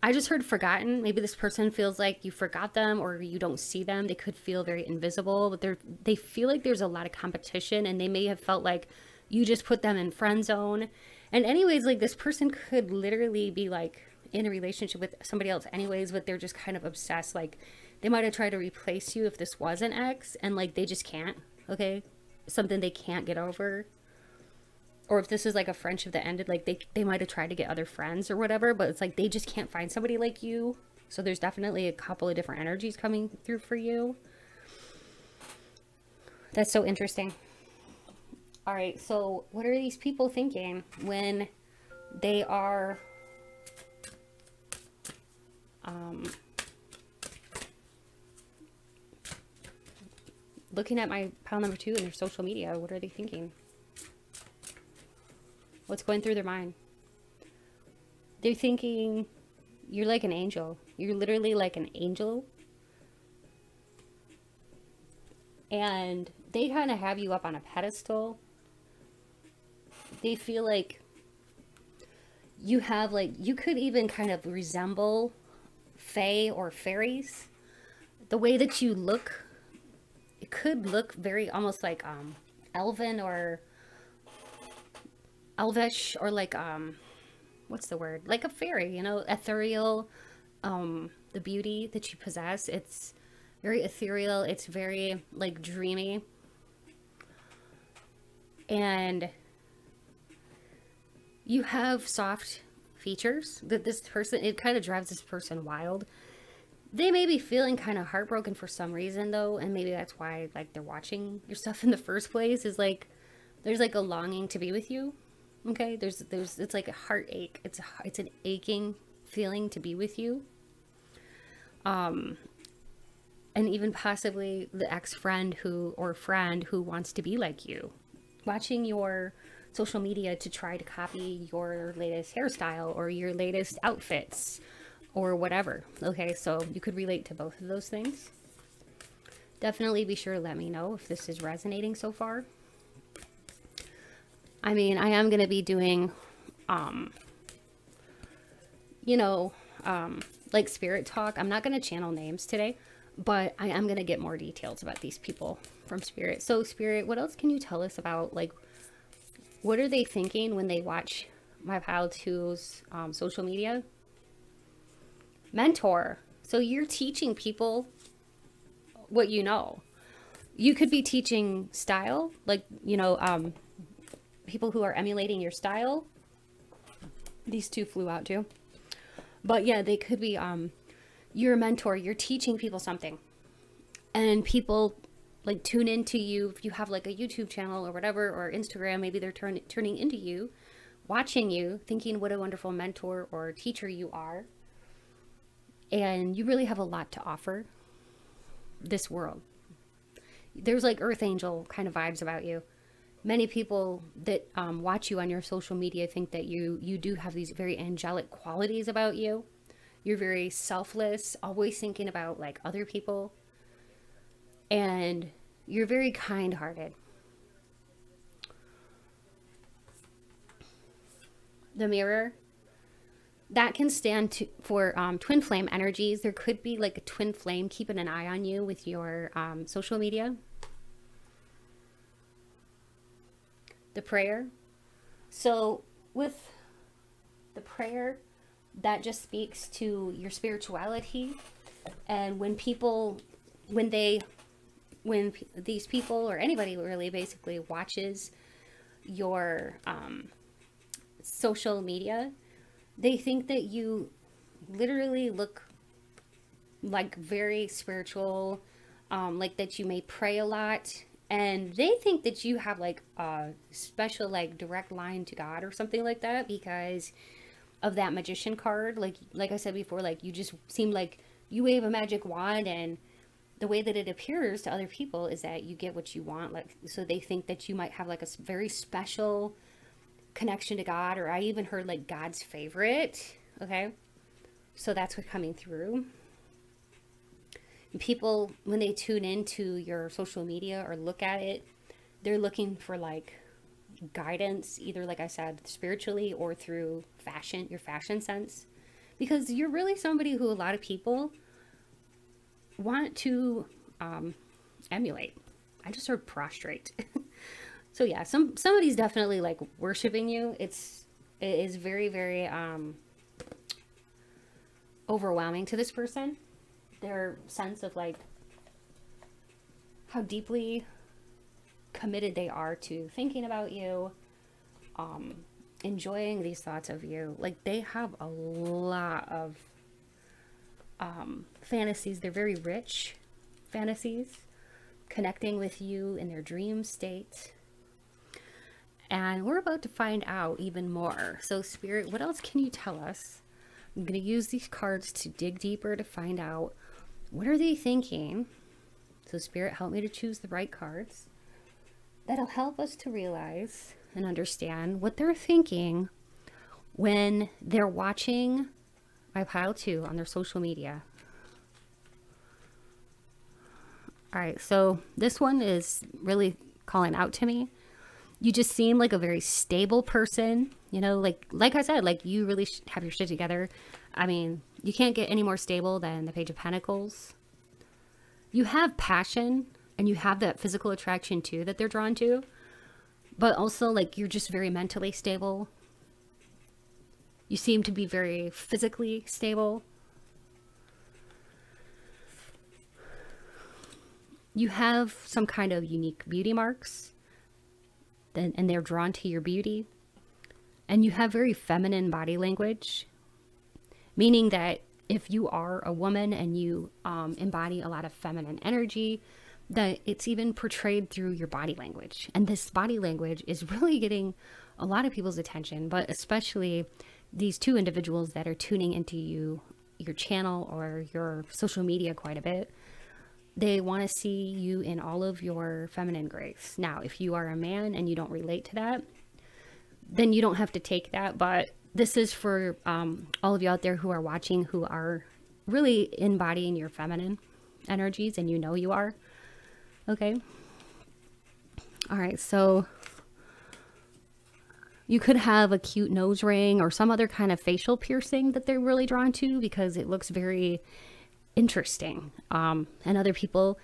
I just heard forgotten. Maybe this person feels like you forgot them or you don't see them. They could feel very invisible, but they feel like there's a lot of competition, and they may have felt like you just put them in friend zone. And anyways, like this person could literally be like in a relationship with somebody else anyways, but they're just kind of obsessed. Like they might have tried to replace you if this was an ex, and like they just can't, okay? Something they can't get over. Or if this is like a friendship that ended, like they might have tried to get other friends or whatever, but it's like they just can't find somebody like you. So there's definitely a couple of different energies coming through for you. That's so interesting. All right, so what are these people thinking when they are looking at my pile number 2 in their social media? What are they thinking? What's going through their mind? They're thinking you're like an angel. You're literally like an angel. And they kind of have you up on a pedestal. They feel like you have like, you could even kind of resemble fae or fairies. The way that you look, it could look very almost like elven or elvish, or like what's the word, like a fairy, you know, ethereal. The beauty that you possess, it's very ethereal, it's very like dreamy, and you have soft features that this person, it kind of drives this person wild. They may be feeling kind of heartbroken for some reason though, and maybe that's why like they're watching your stuff in the first place, is like there's like a longing to be with you. Okay, there's it's like a heartache. It's an aching feeling to be with you. And even possibly the ex-friend or friend who wants to be like you, watching your social media to try to copy your latest hairstyle or your latest outfits or whatever. Okay, so you could relate to both of those things. Definitely be sure to let me know if this is resonating so far. I mean, I am going to be doing, you know, like spirit talk. I'm not going to channel names today, but I am going to get more details about these people from spirit. So spirit, what else can you tell us about, like, what are they thinking when they watch my pile 2's social media? Mentor. So you're teaching people what you know. You could be teaching style, like, you know, people who are emulating your style. These 2 flew out too. But yeah, they could be, you're a mentor, you're teaching people something. And people like tune into you. If you have like a YouTube channel or whatever, or Instagram, maybe they're turning into you, watching you, thinking what a wonderful mentor or teacher you are. And you really have a lot to offer this world. There's like earth angel kind of vibes about you. Many people that watch you on your social media think that you do have these very angelic qualities about you. You're very selfless, always thinking about like other people. And you're very kind-hearted. The mirror, that can stand for twin flame energies. There could be like a twin flame keeping an eye on you with your social media. The prayer. So with the prayer, that just speaks to your spirituality. And when these people or anybody really basically watches your social media, they think that you literally look like very spiritual, like that you may pray a lot, and they think that you have like a special like direct line to God or something like that because of that magician card. Like I said before, like you just seem like you wave a magic wand, and the way that it appears to other people is that you get what you want. Like, so they think that you might have like a very special connection to God, or I even heard like God's favorite. Okay, so that's what's coming through. And people, when they tune into your social media or look at it, they're looking for like guidance, either like I said, spiritually or through fashion, your fashion sense, because you're really somebody who a lot of people want to emulate. I just heard prostrate. So yeah, somebody's definitely like worshiping you. It is very, very overwhelming to this person. Their sense of like how deeply committed they are to thinking about you, enjoying these thoughts of you. Like they have a lot of fantasies. They're very rich fantasies, connecting with you in their dream state. And we're about to find out even more. So Spirit, what else can you tell us? I'm going to use these cards to dig deeper to find out, what are they thinking? So Spirit, help me to choose the right cards. That'll help us to realize and understand what they're thinking when they're watching my pile 2 on their social media. All right, so this one is really calling out to me. You just seem like a very stable person, you know, like I said, like you really have your shit together. I mean, you can't get any more stable than the Page of Pentacles. You have passion and you have that physical attraction too that they're drawn to, but also like you're just very mentally stable. You seem to be very physically stable. You have some kind of unique beauty marks, and they're drawn to your beauty. And you have very feminine body language, meaning that if you are a woman and you embody a lot of feminine energy, that it's even portrayed through your body language. And this body language is really getting a lot of people's attention, but especially these two individuals that are tuning into your channel or your social media quite a bit. They want to see you in all of your feminine grace. Now, if you are a man and you don't relate to that, then you don't have to take that. But this is for all of you out there who are watching, who are really embodying your feminine energies, and you know you are. Okay. All right. So you could have a cute nose ring or some other kind of facial piercing that they're really drawn to because it looks very interesting. And other people,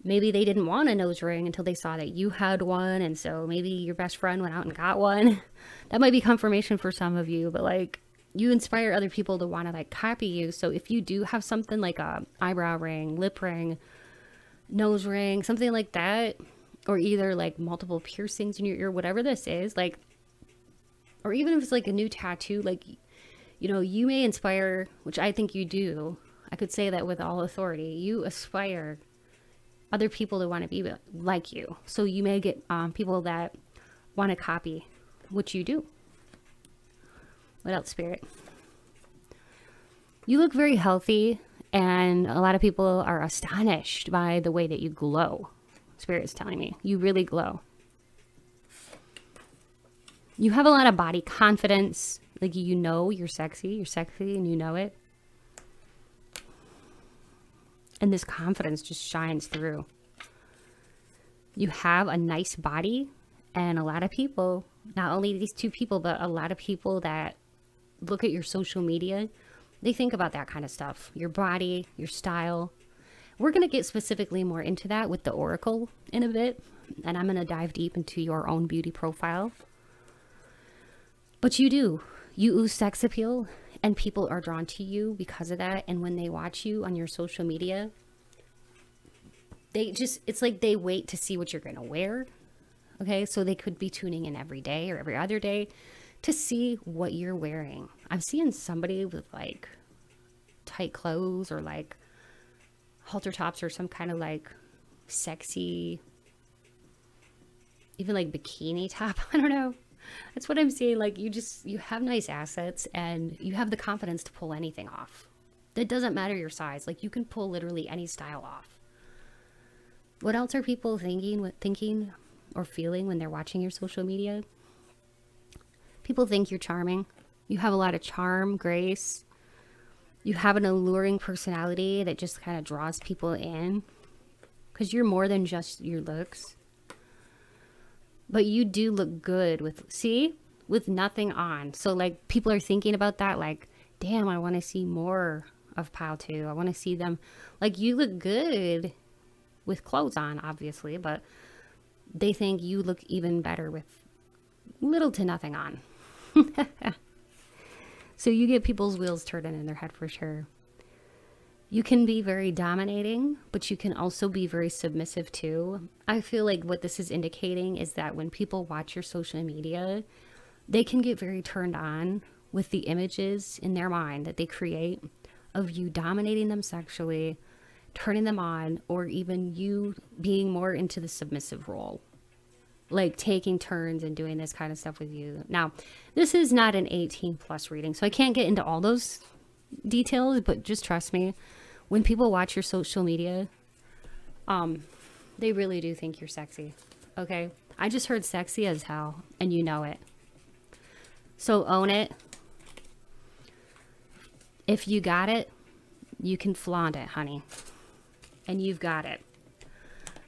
maybe they didn't want a nose ring until they saw that you had one, and so maybe your best friend went out and got one. That might be confirmation for some of you, but like you inspire other people to want to like copy you. So if you do have something like a eyebrow ring, lip ring, nose ring, something like that, or either like multiple piercings in your ear, whatever this is, like, or even if it's like a new tattoo, like, you know, you may inspire, which I think you do. I could say that with all authority. You aspire other people that want to be like you. So you may get people that want to copy what you do. What else, Spirit? You look very healthy, and a lot of people are astonished by the way that you glow. Spirit is telling me you really glow. You have a lot of body confidence. Like, you know you're sexy and you know it. And this confidence just shines through. You have a nice body, and a lot of people, not only these two people, but a lot of people that look at your social media, they think about that kind of stuff. Your body, your style. We're going to get specifically more into that with the Oracle in a bit, and I'm going to dive deep into your own beauty profile. But you ooze sex appeal, and people are drawn to you because of that. And when they watch you on your social media, it's like they wait to see what you're going to wear. Okay, so they could be tuning in every day or every other day to see what you're wearing. I'm seeing somebody with like tight clothes or like halter tops or some kind of like sexy, even like bikini top. I don't know. That's what I'm seeing. Like, you have nice assets, and you have the confidence to pull anything off. It doesn't matter your size. Like, you can pull literally any style off. What else are people thinking or feeling when they're watching your social media? People think you're charming. You have a lot of charm, grace. You have an alluring personality that just kind of draws people in, because you're more than just your looks. But you do look good with nothing on. So like, people are thinking about that, like, damn, I want to see more of Pile 2. I want to see them. Like, you look good with clothes on, obviously, but they think you look even better with little to nothing on. So you get people's wheels turning in their head for sure. You can be very dominating, but you can also be very submissive too. I feel like what this is indicating is that when people watch your social media, they can get very turned on with the images in their mind that they create of you dominating them sexually, turning them on, or even you being more into the submissive role. Like taking turns and doing this kind of stuff with you. Now, this is not an 18+ reading, so I can't get into all those details, but just trust me, when people watch your social media, they really do think you're sexy. Okay, I just heard sexy as hell, and you know it. So own it. If you got it, you can flaunt it, honey, and you've got it.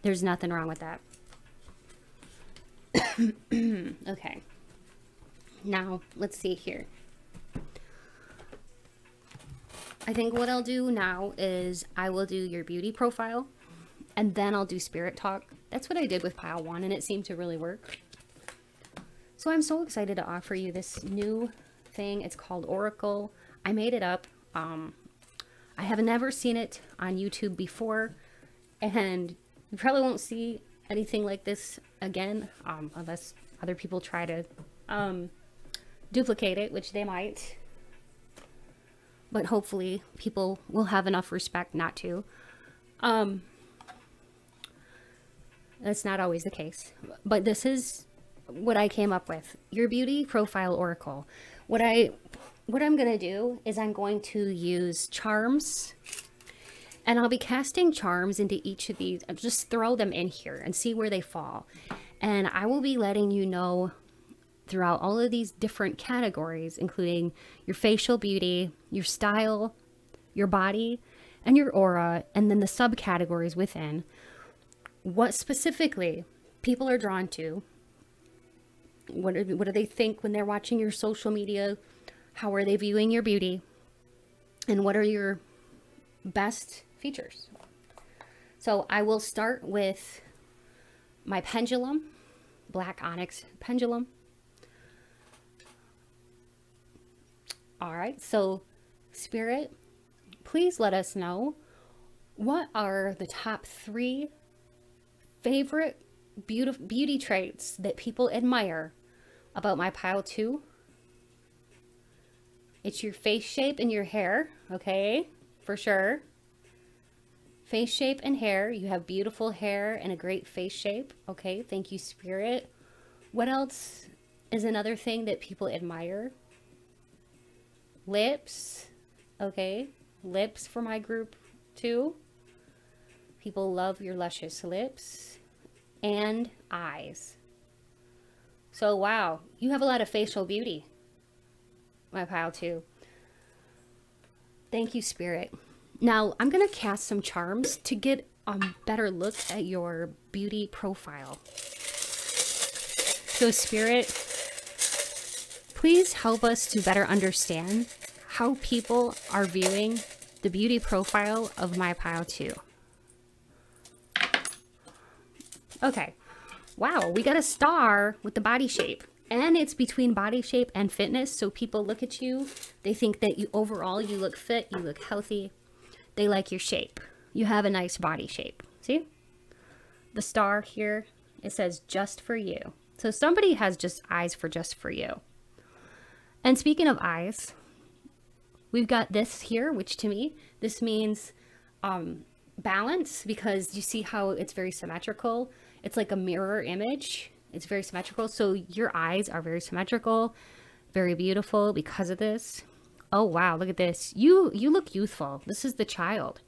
There's nothing wrong with that. Okay, now let's see here. I think what I'll do now is I will do your beauty profile, and then I'll do spirit talk. That's what I did with Pile 1, and it seemed to really work. So I'm so excited to offer you this new thing. It's called Oracle. I made it up. I have never seen it on YouTube before, and you probably won't see anything like this again, unless other people try to duplicate it, which they might. But hopefully people will have enough respect not to. That's not always the case. But this is what I came up with. Your beauty profile oracle. What I'm going to do is I'm going to use charms. And I'll be casting charms into each of these. I'll just throw them in here and see where they fall. And I will be letting you know throughout all of these different categories, including your facial beauty, your style, your body, and your aura, and then the subcategories within, what specifically people are drawn to. What do they think when they're watching your social media? How are they viewing your beauty? And what are your best features? So I will start with my pendulum, black onyx pendulum. All right, so Spirit, please let us know, what are the top 3 favorite beauty traits that people admire about my Pile 2? It's your face shape and your hair, okay, for sure. Face shape and hair. You have beautiful hair and a great face shape. Okay, thank you, Spirit. What else is another thing that people admire? Lips. Okay, lips for my group too. People love your luscious lips. And eyes. So wow, you have a lot of facial beauty, my pile too. Thank you, Spirit. Now I'm gonna cast some charms to get a better look at your beauty profile. So Spirit, please help us to better understand how people are viewing the beauty profile of my pile too. Okay, wow, we got a star with the body shape, and it's between body shape and fitness. So people look at you, they think that you overall, you look fit, you look healthy. They like your shape. You have a nice body shape. See? The star here, it says just for you. So somebody has just eyes for just for you. And speaking of eyes, we've got this here, which to me, this means balance, because you see how it's very symmetrical. It's like a mirror image. It's very symmetrical. So your eyes are very symmetrical, very beautiful because of this. Oh, wow. Look at this. You look youthful. This is the child.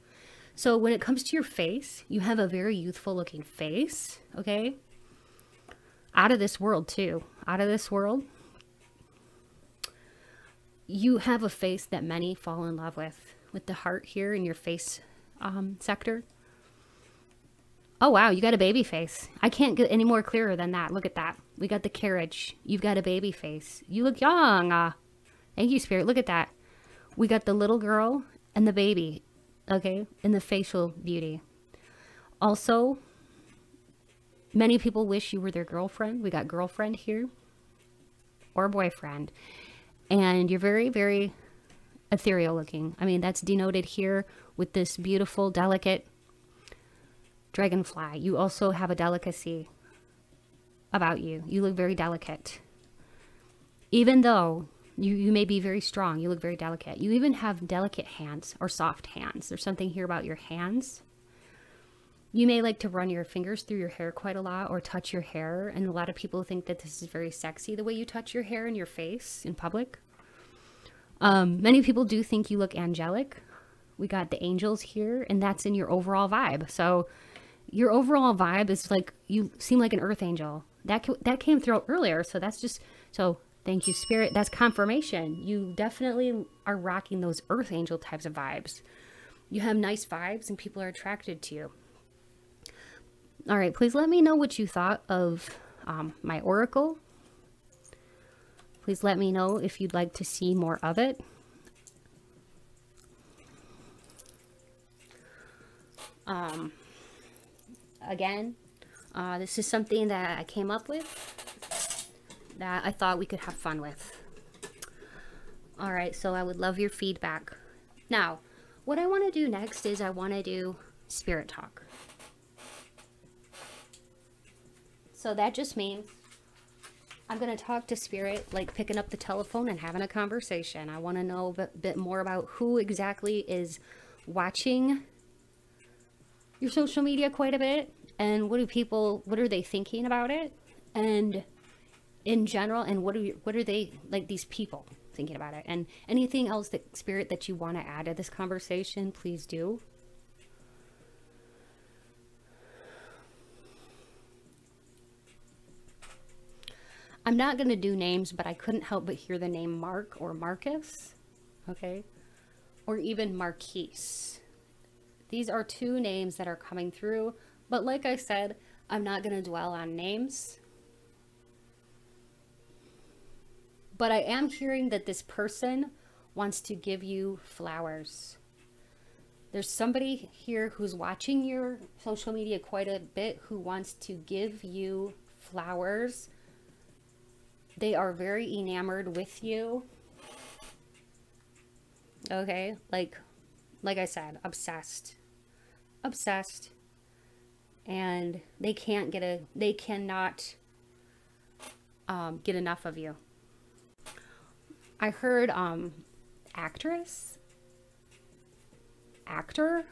So when it comes to your face, you have a very youthful looking face. Okay. Out of this world too. Out of this world. You have a face that many fall in love with the heart here in your face sector. Oh, wow. You got a baby face. I can't get any more clearer than that. Look at that. We got the carriage. You've got a baby face. You look young. Thank you, Spirit. Look at that. We got the little girl and the baby. Okay. And the facial beauty. Also, many people wish you were their girlfriend. We got girlfriend here. Or boyfriend. And you're very, very ethereal looking. I mean, that's denoted here with this beautiful, delicate dragonfly. You also have a delicacy about you. You look very delicate. Even though you may be very strong, you look very delicate. You even have delicate hands or soft hands. There's something here about your hands. You may like to run your fingers through your hair quite a lot or touch your hair. And a lot of people think that this is very sexy, the way you touch your hair and your face in public. Many people do think you look angelic. We got the angels here, and that's in your overall vibe. So your overall vibe is like, you seem like an earth angel. That came through earlier. So that's just, so thank you, Spirit. That's confirmation. You definitely are rocking those earth angel types of vibes. You have nice vibes and people are attracted to you. All right, please let me know what you thought of my oracle. Please let me know if you'd like to see more of it. Again, this is something that I came up with that I thought we could have fun with. All right, so I would love your feedback. Now, what I want to do next is I want to do spirit talk. So that just means I'm going to talk to Spirit, like picking up the telephone and having a conversation. I want to know a bit more about who exactly is watching your social media quite a bit, and what are they thinking about it, and in general, and what are they, like, these people thinking about it, and anything else that Spirit that you want to add to this conversation, please do. I'm not going to do names, but I couldn't help but hear the name Mark or Marcus, okay, or even Marquise. These are two names that are coming through, but like I said, I'm not going to dwell on names. But I am hearing that this person wants to give you flowers. There's somebody here who's watching your social media quite a bit who wants to give you flowers. They are very enamored with you. Okay, like I said, obsessed. Obsessed. And they cannot get enough of you. I heard actress, actor.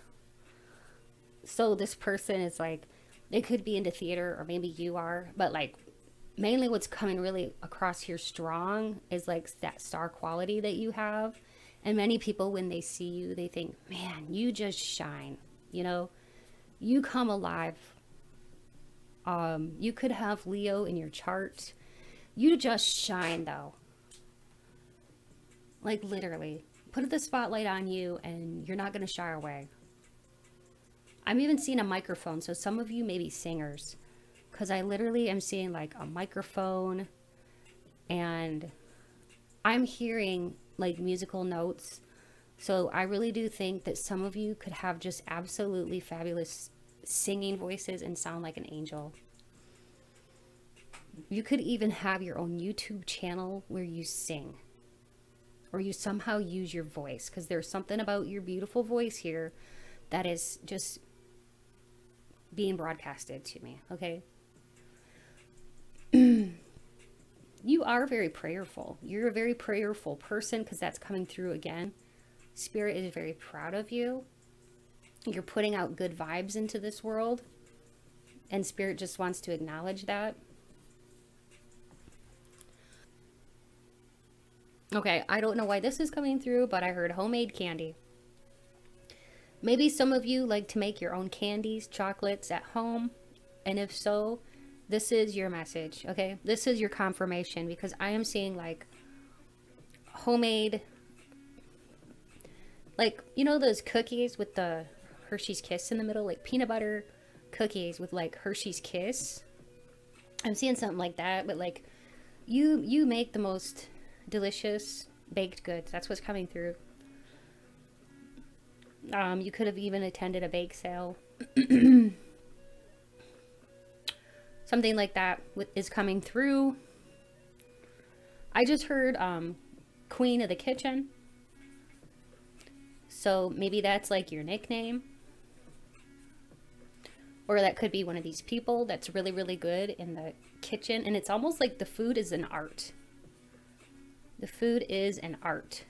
So this person is like, it could be into theater, or maybe you are, but like mainly what's coming really across here strong is like that star quality that you have. And many people, when they see you, they think, man, you just shine, you know, you come alive. You could have Leo in your chart. You just shine though. Like literally, put the spotlight on you and you're not going to shy away. I'm even seeing a microphone. So some of you may be singers, because I literally am seeing like a microphone, and I'm hearing like musical notes. So I really do think that some of you could have just absolutely fabulous singing voices and sound like an angel. You could even have your own YouTube channel where you sing, or you somehow use your voice, because there's something about your beautiful voice here that is just being broadcasted to me, okay? You are very prayerful. You're a very prayerful person, because that's coming through again. Spirit is very proud of you. You're putting out good vibes into this world, and Spirit just wants to acknowledge that. Okay, I don't know why this is coming through, but I heard homemade candy. Maybe some of you like to make your own candies, chocolates at home. And if so, this is your message, okay? This is your confirmation, because I am seeing like homemade, like, you know those cookies with the Hershey's Kiss in the middle? Like peanut butter cookies with like Hershey's Kiss. I'm seeing something like that, but like you make the most delicious baked goods. That's what's coming through. You could have even attended a bake sale. Something like that is coming through. I just heard Queen of the Kitchen. So maybe that's like your nickname. Or that could be one of these people that's really, really good in the kitchen. And it's almost like the food is an art. The food is an art.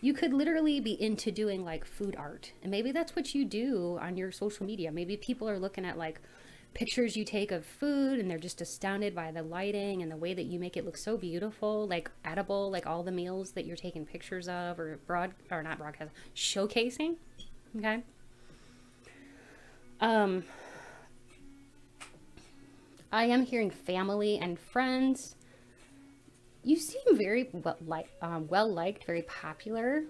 You could literally be into doing like food art. And maybe that's what you do on your social media. Maybe people are looking at like pictures you take of food, and they're just astounded by the lighting and the way that you make it look so beautiful, like edible, like all the meals that you're taking pictures of, or not broadcast, showcasing. Okay. I am hearing family and friends. You seem very well liked, very popular,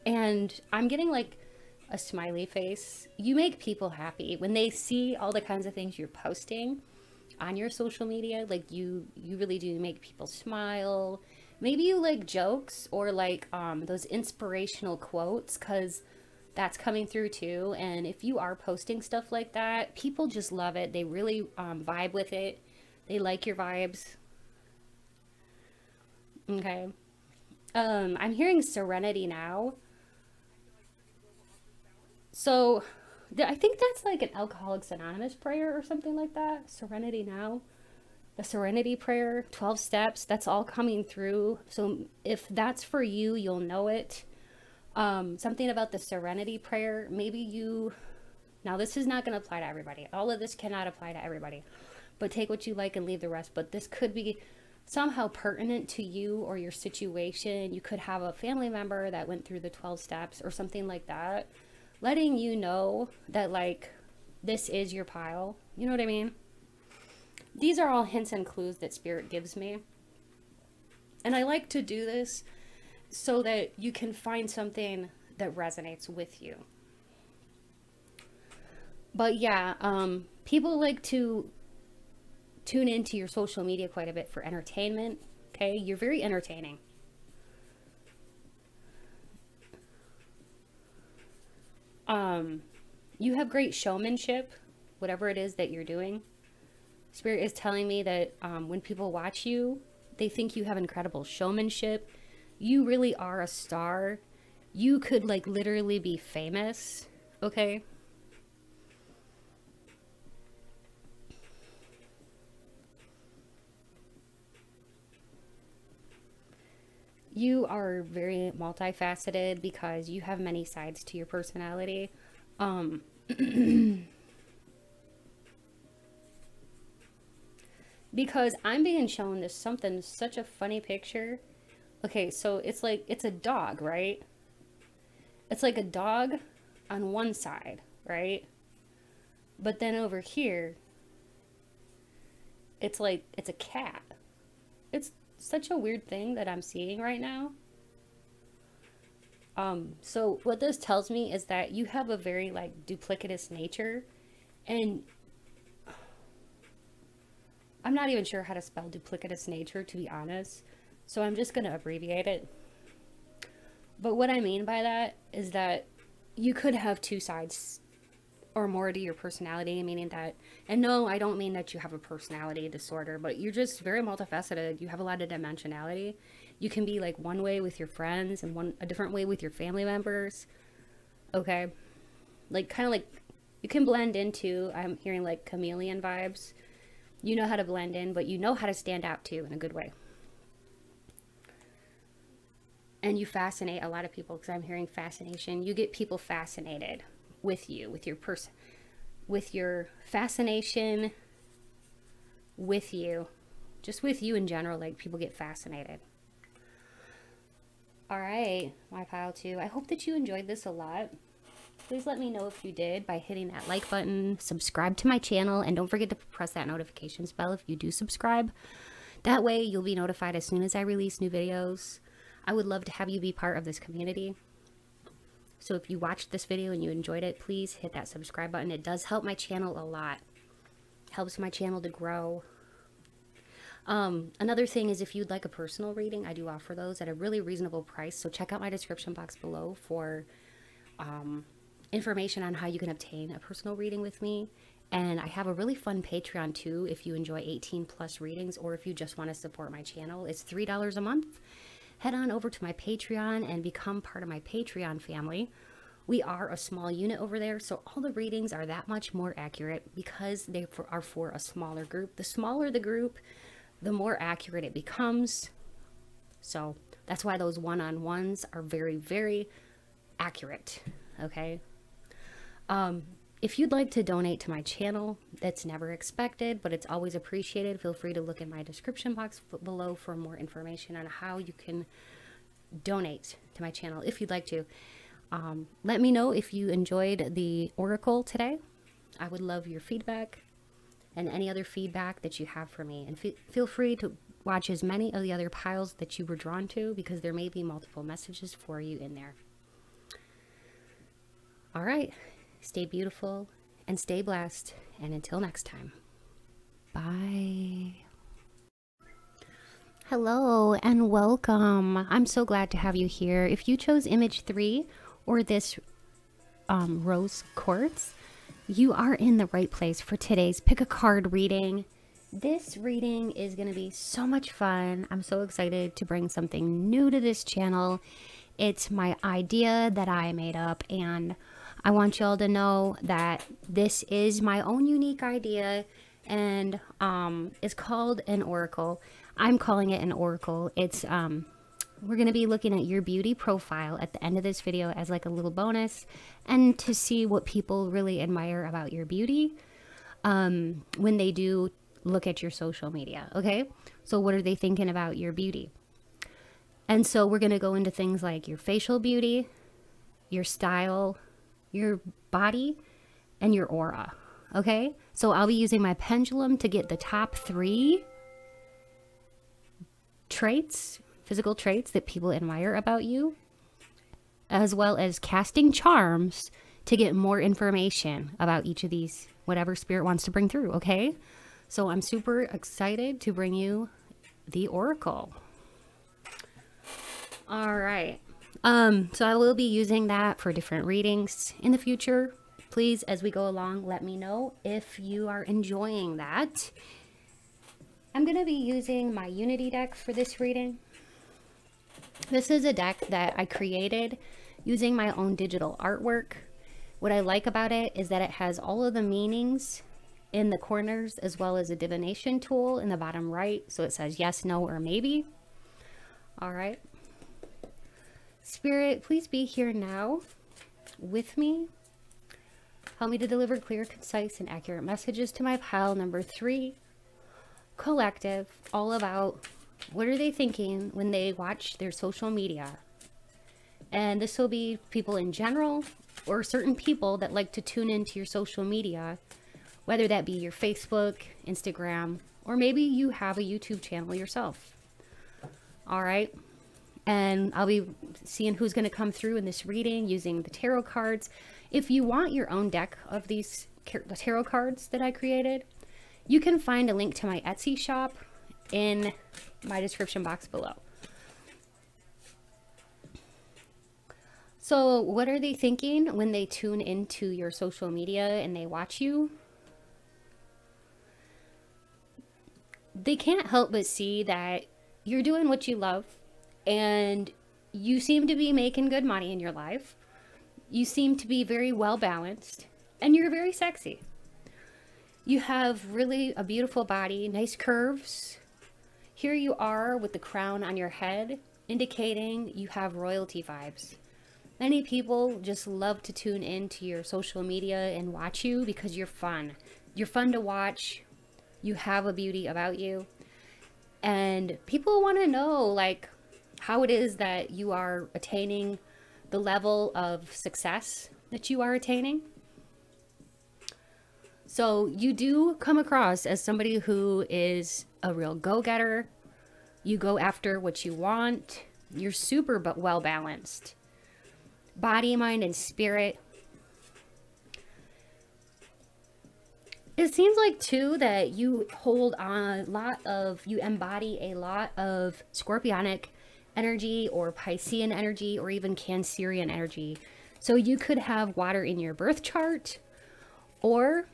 and I'm getting like a smiley face. You make people happy when they see all the kinds of things you're posting on your social media. Like you really do make people smile. Maybe you like jokes, or like those inspirational quotes, because that's coming through too. And if you are posting stuff like that, people just love it. They really vibe with it. They like your vibes. Okay. I'm hearing serenity now. So I think that's like an Alcoholics Anonymous prayer or something like that. Serenity now. The serenity prayer, 12 steps, that's all coming through. So if that's for you, you'll know it. Something about the serenity prayer. Maybe you, now this is not going to apply to everybody. All of this cannot apply to everybody. But take what you like and leave the rest. But this could be somehow pertinent to you or your situation. You could have a family member that went through the 12 steps or something like that, letting you know that like this is your pile. You know what I mean? These are all hints and clues that Spirit gives me. And I like to do this so that you can find something that resonates with you. But yeah, people like to tune into your social media quite a bit for entertainment. Okay, you're very entertaining. You have great showmanship, whatever it is that you're doing. Spirit is telling me that when people watch you, they think you have incredible showmanship. You really are a star. You could like literally be famous. Okay. You are very multifaceted because you have many sides to your personality. Because I'm being shown this something, such a funny picture. Okay, so it's like, it's a dog, right? It's like a dog on one side, right? But then over here, it's like, it's a cat. It's such a weird thing that I'm seeing right now. So what this tells me is that you have a very like duplicitous nature, and I'm not even sure how to spell duplicitous nature, to be honest. So I'm just going to abbreviate it. But what I mean by that is that you could have two sides or more to your personality, meaning that, and no, I don't mean that you have a personality disorder, but you're just very multifaceted. You have a lot of dimensionality. You can be like one way with your friends and a different way with your family members. Okay. Like kind of like you can blend into, I'm hearing like chameleon vibes. You know how to blend in, but you know how to stand out too in a good way. And you fascinate a lot of people, because I'm hearing fascination. You get people fascinated with you, with your person, with your fascination with you, just with you in general. Like people get fascinated. All right, my pile two. I hope that you enjoyed this a lot. Please let me know if you did by hitting that like button, subscribe to my channel, and don't forget to press that notifications bell if you do subscribe. That way you'll be notified as soon as I release new videos. I would love to have you be part of this community. So if you watched this video and you enjoyed it, please hit that subscribe button. It does help my channel a lot. Helps my channel to grow. Another thing is, if you'd like a personal reading, I do offer those at a really reasonable price. So check out my description box below for information on how you can obtain a personal reading with me. And I have a really fun Patreon too if you enjoy 18+ readings, or if you just want to support my channel. It's $3 a month. Head on over to my Patreon and become part of my Patreon family. We are a small unit over there, so all the readings are that much more accurate because they are for a smaller group. The smaller the group, the more accurate it becomes. So that's why those one-on-ones are very, very accurate, okay? If you'd like to donate to my channel, that's never expected, but it's always appreciated. Feel free to look in my description box below for more information on how you can donate to my channel if you'd like to. Let me know if you enjoyed the oracle today. I would love your feedback and any other feedback that you have for me. And feel free to watch as many of the other piles that you were drawn to, because there may be multiple messages for you in there. All right. Stay beautiful and stay blessed. And until next time, bye. Hello and welcome. I'm so glad to have you here. If you chose image 3 or this rose quartz, you are in the right place for today's pick a card reading. This reading is going to be so much fun. I'm so excited to bring something new to this channel. It's my idea that I made up, and I want y'all to know that this is my own unique idea, and it's called an oracle. I'm calling it an oracle. It's we're going to be looking at your beauty profile at the end of this video as like a little bonus, and to see what people really admire about your beauty when they do look at your social media. Okay, so what are they thinking about your beauty? And so we're going to go into things like your facial beauty, your style, your body, and your aura. Okay, so I'll be using my pendulum to get the top 3 traits, physical traits that people admire about you, as well as casting charms to get more information about each of these, whatever spirit wants to bring through. Okay, so I'm super excited to bring you the oracle. All right. So I will be using that for different readings in the future. Please, as we go along, let me know if you are enjoying that. I'm going to be using my Unity deck for this reading. This is a deck that I created using my own digital artwork. What I like about it is that it has all of the meanings in the corners, as well as a divination tool in the bottom right. So it says yes, no, or maybe. All right. Spirit, please be here now with me. Help me to deliver clear, concise, and accurate messages to my pile number 3, collective, all about what are they thinking when they watch their social media. And this will be people in general or certain people that like to tune into your social media, whether that be your Facebook, Instagram, or maybe you have a YouTube channel yourself. All right. And I'll be seeing who's going to come through in this reading using the tarot cards. If you want your own deck of these tarot cards that I created, you can find a link to my Etsy shop in my description box below. So what are they thinking when they tune into your social media and they watch you? They can't help but see that you're doing what you love, and you seem to be making good money in your life. You seem to be very well balanced, and you're very sexy. You have really a beautiful body, nice curves. Here you are with the crown on your head, indicating you have royalty vibes. Many people just love to tune into your social media and watch you because you're fun. You're fun to watch. You have a beauty about you. And people want to know, like, how it is that you are attaining the level of success that you are attaining. So you do come across as somebody who is a real go-getter. You go after what you want. You're super well balanced. Body, mind, and spirit. It seems like too that you hold on a lot of, you embody a lot of Scorpionic energy or Piscean energy or even Cancerian energy. So you could have water in your birth chart, or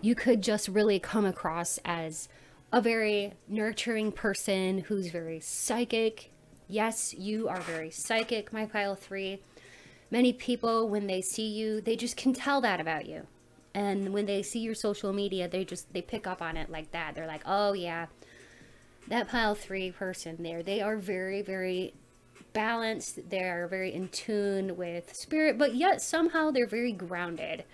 you could just really come across as a very nurturing person who's very psychic. Yes, you are very psychic, my pile 3. Many people, when they see you, they just can tell that about you. And when they see your social media, they pick up on it like that. They're like, oh yeah, that pile 3 person there, they are very, very balanced. They're very in tune with spirit, but yet somehow they're very grounded.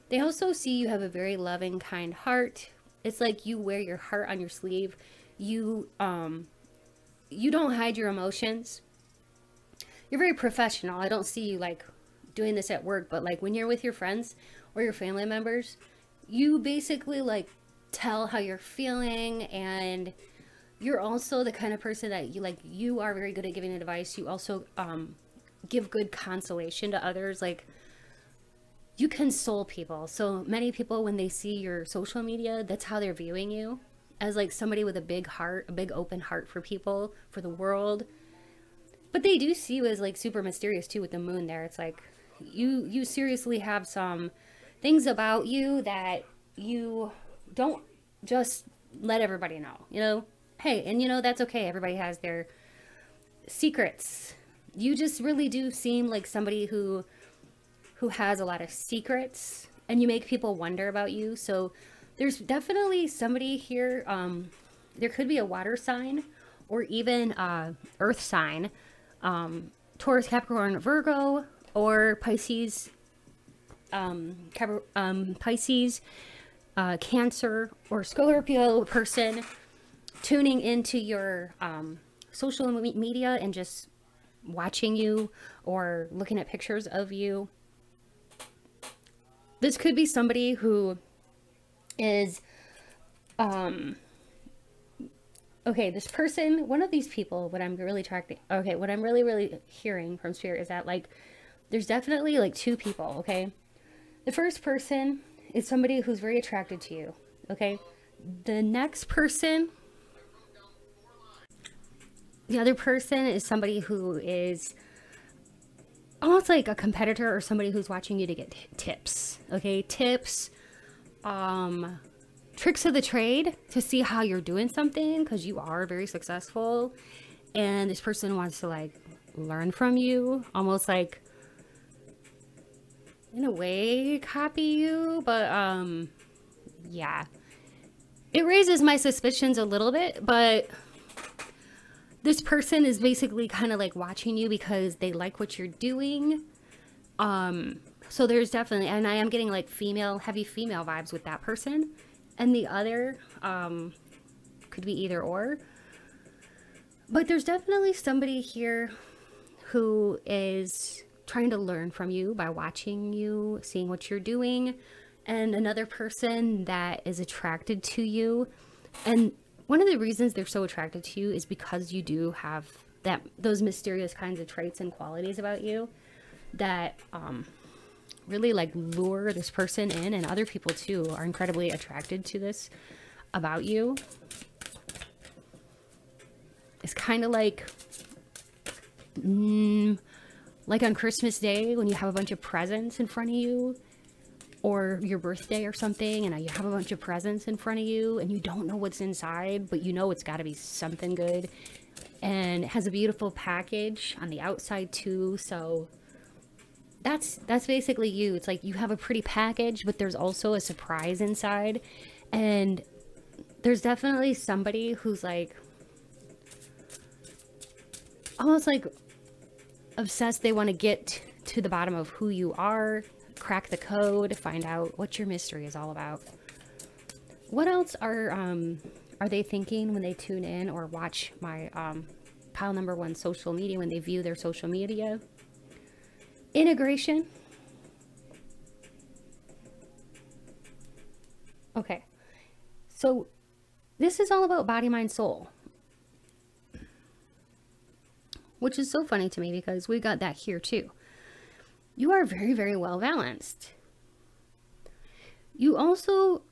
They also see you have a very loving, kind heart. It's like you wear your heart on your sleeve. You don't hide your emotions. You're very professional. I don't see you like doing this at work, but like when you're with your friends or your family members, you basically like tell how you're feeling, and you're also the kind of person that you are very good at giving advice. You also give good consolation to others. Like, you console people. So many people, when they see your social media, that's how they're viewing you, as like somebody with a big heart, a big open heart for people, for the world. But they do see you as like super mysterious too with the moon there. It's like you seriously have some things about you that you don't just let everybody know, you know? Hey, and you know, that's okay. Everybody has their secrets. You just really do seem like somebody who has a lot of secrets, and you make people wonder about you. So there's definitely somebody here. There could be a water sign or even earth sign, Taurus, Capricorn, Virgo, or Pisces, Pisces, Cancer, or Scorpio person tuning into your social media and just watching you or looking at pictures of you. This could be somebody who is okay, this person, one of these people, what I'm really hearing from spirit is that like there's definitely like 2 people, okay? The first person is somebody who's very attracted to you, okay? The next person, the other person is somebody who is almost like a competitor or somebody who's watching you to get tips, okay? Tips, tricks of the trade to see how you're doing something, because you are very successful, and this person wants to like learn from you, almost like in a way copy you. But yeah, it raises my suspicions a little bit, but this person is basically kind of like watching you because they like what you're doing. So there's definitely, and I am getting like heavy female vibes with that person. And the other could be either or. But there's definitely somebody here who is trying to learn from you by watching you, seeing what you're doing, and another person that is attracted to you. And one of the reasons they're so attracted to you is because you do have those mysterious kinds of traits and qualities about you that really like lure this person in, and other people too are incredibly attracted to this about you. It's kind of like on Christmas Day when you have a bunch of presents in front of you, or your birthday or something, and you have a bunch of presents in front of you and you don't know what's inside, but you know it's got to be something good, and it has a beautiful package on the outside too. So that's basically you. It's like you have a pretty package, but there's also a surprise inside. And there's definitely somebody who's like almost like obsessed. They want to get to the bottom of who you are, crack the code, find out what your mystery is all about. What else are they thinking when they tune in or watch my pile number 1 social media, when they view their social media? Integration. Okay, so this is all about body, mind, soul, which is so funny to me because we got that here too. You are very, very well balanced. You also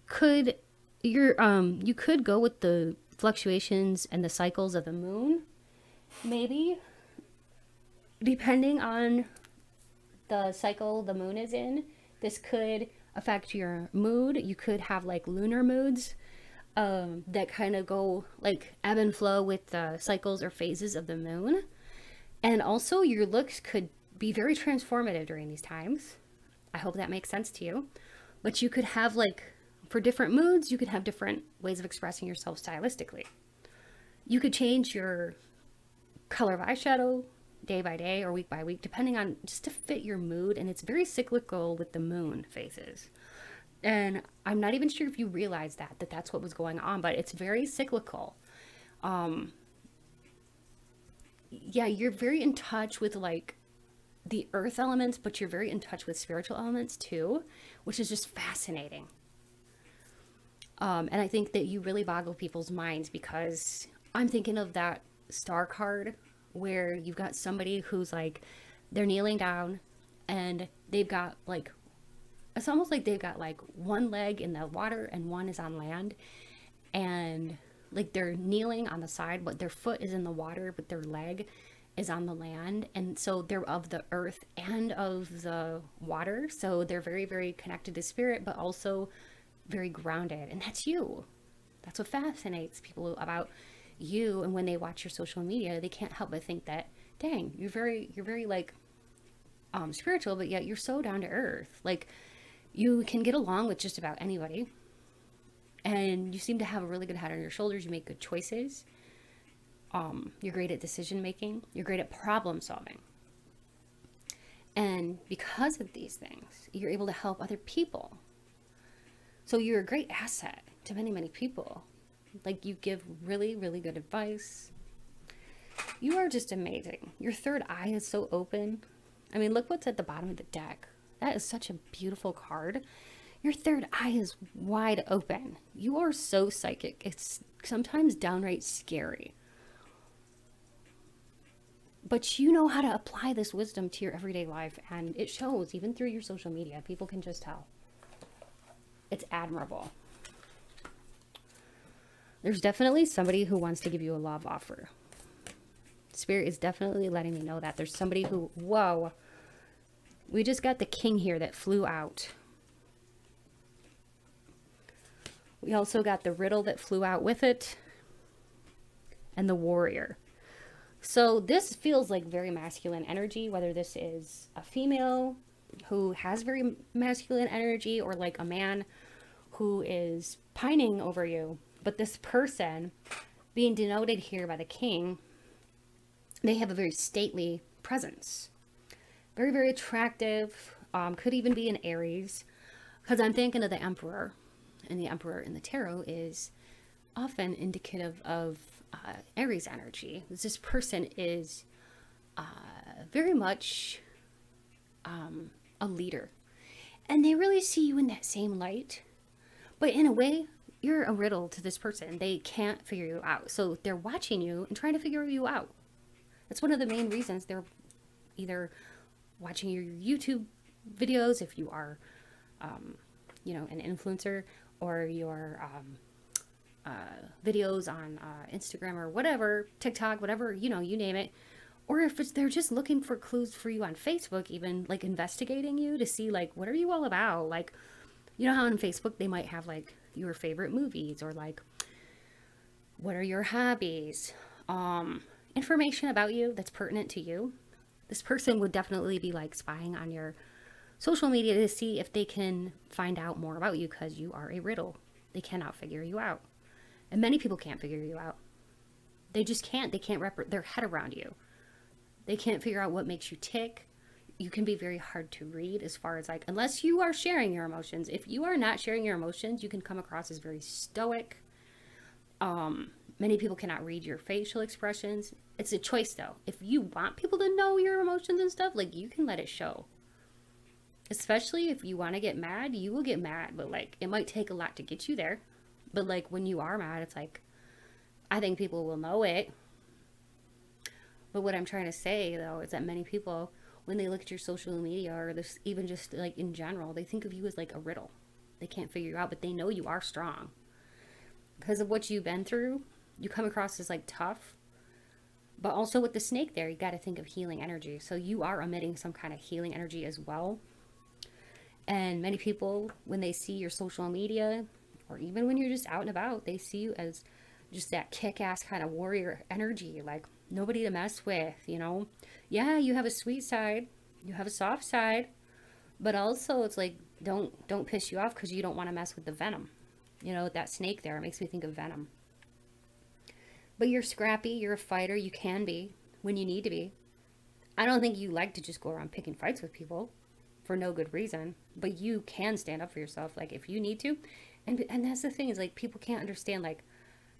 could, you could go with the fluctuations and the cycles of the moon, maybe, depending on the cycle the moon is in. This could affect your mood. You could have like lunar moods that kind of go like ebb and flow with the cycles or phases of the moon. And also your looks could be very transformative during these times. I hope that makes sense to you. But you could have like, for different moods, you could have different ways of expressing yourself stylistically. You could change your color of eyeshadow day by day or week by week, depending on, just to fit your mood. And it's very cyclical with the moon phases. And I'm not even sure if you realize that that's what was going on, but it's very cyclical. Yeah, you're very in touch with like the earth elements, but you're very in touch with spiritual elements too, which is just fascinating. And I think that you really boggle people's minds, because I'm thinking of that star card where you've got somebody who's like, they're kneeling down and they've got like, it's almost like they've got like one leg in the water and one is on land, and like they're kneeling on the side, but their foot is in the water, but their leg is on the land. And so they're of the earth and of the water. So they're very, very connected to spirit, but also very grounded. And that's you. That's what fascinates people about you. And when they watch your social media, they can't help but think that, dang, you're very like spiritual, but yet you're so down to earth. Like, you can get along with just about anybody, and you seem to have a really good head on your shoulders. You make good choices. You're great at decision making. You're great at problem solving. And because of these things, you're able to help other people. So you're a great asset to many, many people. Like, you give really, really good advice. You are just amazing. Your third eye is so open. I mean, look what's at the bottom of the deck. That is such a beautiful card. Your third eye is wide open. You are so psychic. It's sometimes downright scary. But you know how to apply this wisdom to your everyday life, and it shows even through your social media. People can just tell. It's admirable. There's definitely somebody who wants to give you a love offer. Spirit is definitely letting me know that. There's somebody who, whoa, we just got the king here that flew out. We also got the riddle that flew out with it, and the warrior. So this feels like very masculine energy, whether this is a female who has very masculine energy, or like a man who is pining over you. But this person being denoted here by the king, they have a very stately presence. Very, very attractive. Could even be an Aries, because I'm thinking of the Emperor, and the Emperor in the tarot is often indicative of Aries energy. This person is very much a leader, and they really see you in that same light, but in a way you're a riddle to this person. They can't figure you out, so they're watching you and trying to figure you out. That's one of the main reasons they're either watching your YouTube videos, if you are you know, an influencer, or your videos on Instagram or whatever, TikTok, whatever, you know, you name it. Or if it's, they're just looking for clues for you on Facebook, even like investigating you to see like, what are you all about? Like, you know how on Facebook they might have like your favorite movies, or like, what are your hobbies? Information about you that's pertinent to you. This person would definitely be like spying on your social media to see if they can find out more about you, because you are a riddle. They cannot figure you out. And many people can't figure you out. They just can't. They can't wrap their head around you. They can't figure out what makes you tick. You can be very hard to read as far as like, unless you are sharing your emotions. If you are not sharing your emotions, you can come across as very stoic. Many people cannot read your facial expressions. It's a choice though. If you want people to know your emotions and stuff, like, you can let it show. Especially if you want to get mad, you will get mad, but like, it might take a lot to get you there. But like, when you are mad, it's like, I think people will know it. But what I'm trying to say though is that many people, when they look at your social media, or this, even just like in general, they think of you as like a riddle. They can't figure you out, but they know you are strong. Because of what you've been through, you come across as like tough. But also with the snake there, you got to think of healing energy. So you are emitting some kind of healing energy as well. And many people, when they see your social media, or even when you're just out and about, they see you as just that kick-ass kind of warrior energy, like nobody to mess with, you know? Yeah, you have a sweet side, you have a soft side, but also it's like, don't piss you off because you don't want to mess with the venom. You know, that snake there, it makes me think of venom. But you're scrappy, you're a fighter, you can be when you need to be. I don't think you like to just go around picking fights with people for no good reason, but you can stand up for yourself, like, if you need to. And that's the thing, is like, people can't understand, like,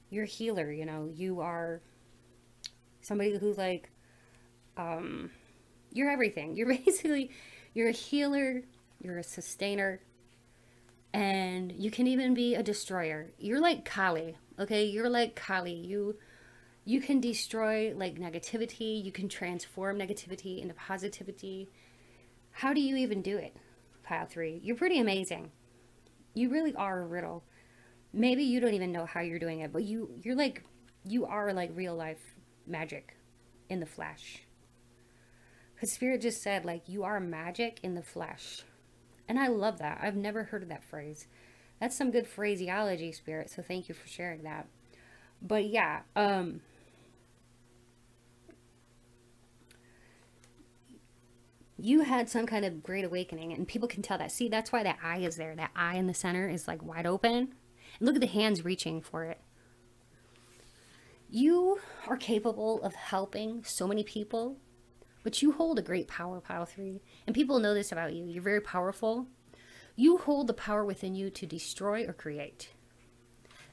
you're a healer, you know, you are somebody who's like, you're everything. You're basically, you're a healer, you're a sustainer, and you can even be a destroyer. You're like Kali, okay? You're like Kali. You can destroy like negativity. You can transform negativity into positivity. How do you even do it, Pile 3? You're pretty amazing. You really are a riddle. Maybe you don't even know how you're doing it, but you are like real life magic in the flesh. Because Spirit just said, like, you are magic in the flesh. And I love that. I've never heard of that phrase. That's some good phraseology, Spirit. So thank you for sharing that. But yeah, you had some kind of great awakening, and people can tell that. See, that's why that eye is there. That eye in the center is like wide open. And look at the hands reaching for it. You are capable of helping so many people, but you hold a great power, Pile 3. And people know this about you. You're very powerful. You hold the power within you to destroy or create.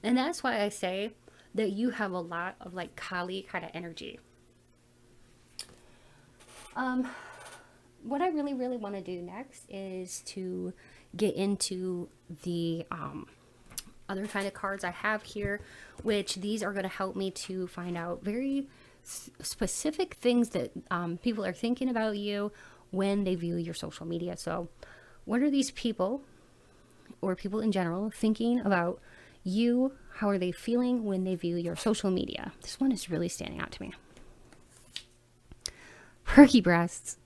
And that's why I say that you have a lot of like Kali kind of energy. What I really, really want to do next is to get into the other kind of cards I have here, which these are going to help me to find out very specific things that people are thinking about you when they view your social media. So what are these people, or people in general, thinking about you? How are they feeling when they view your social media? This one is really standing out to me. Perky breasts.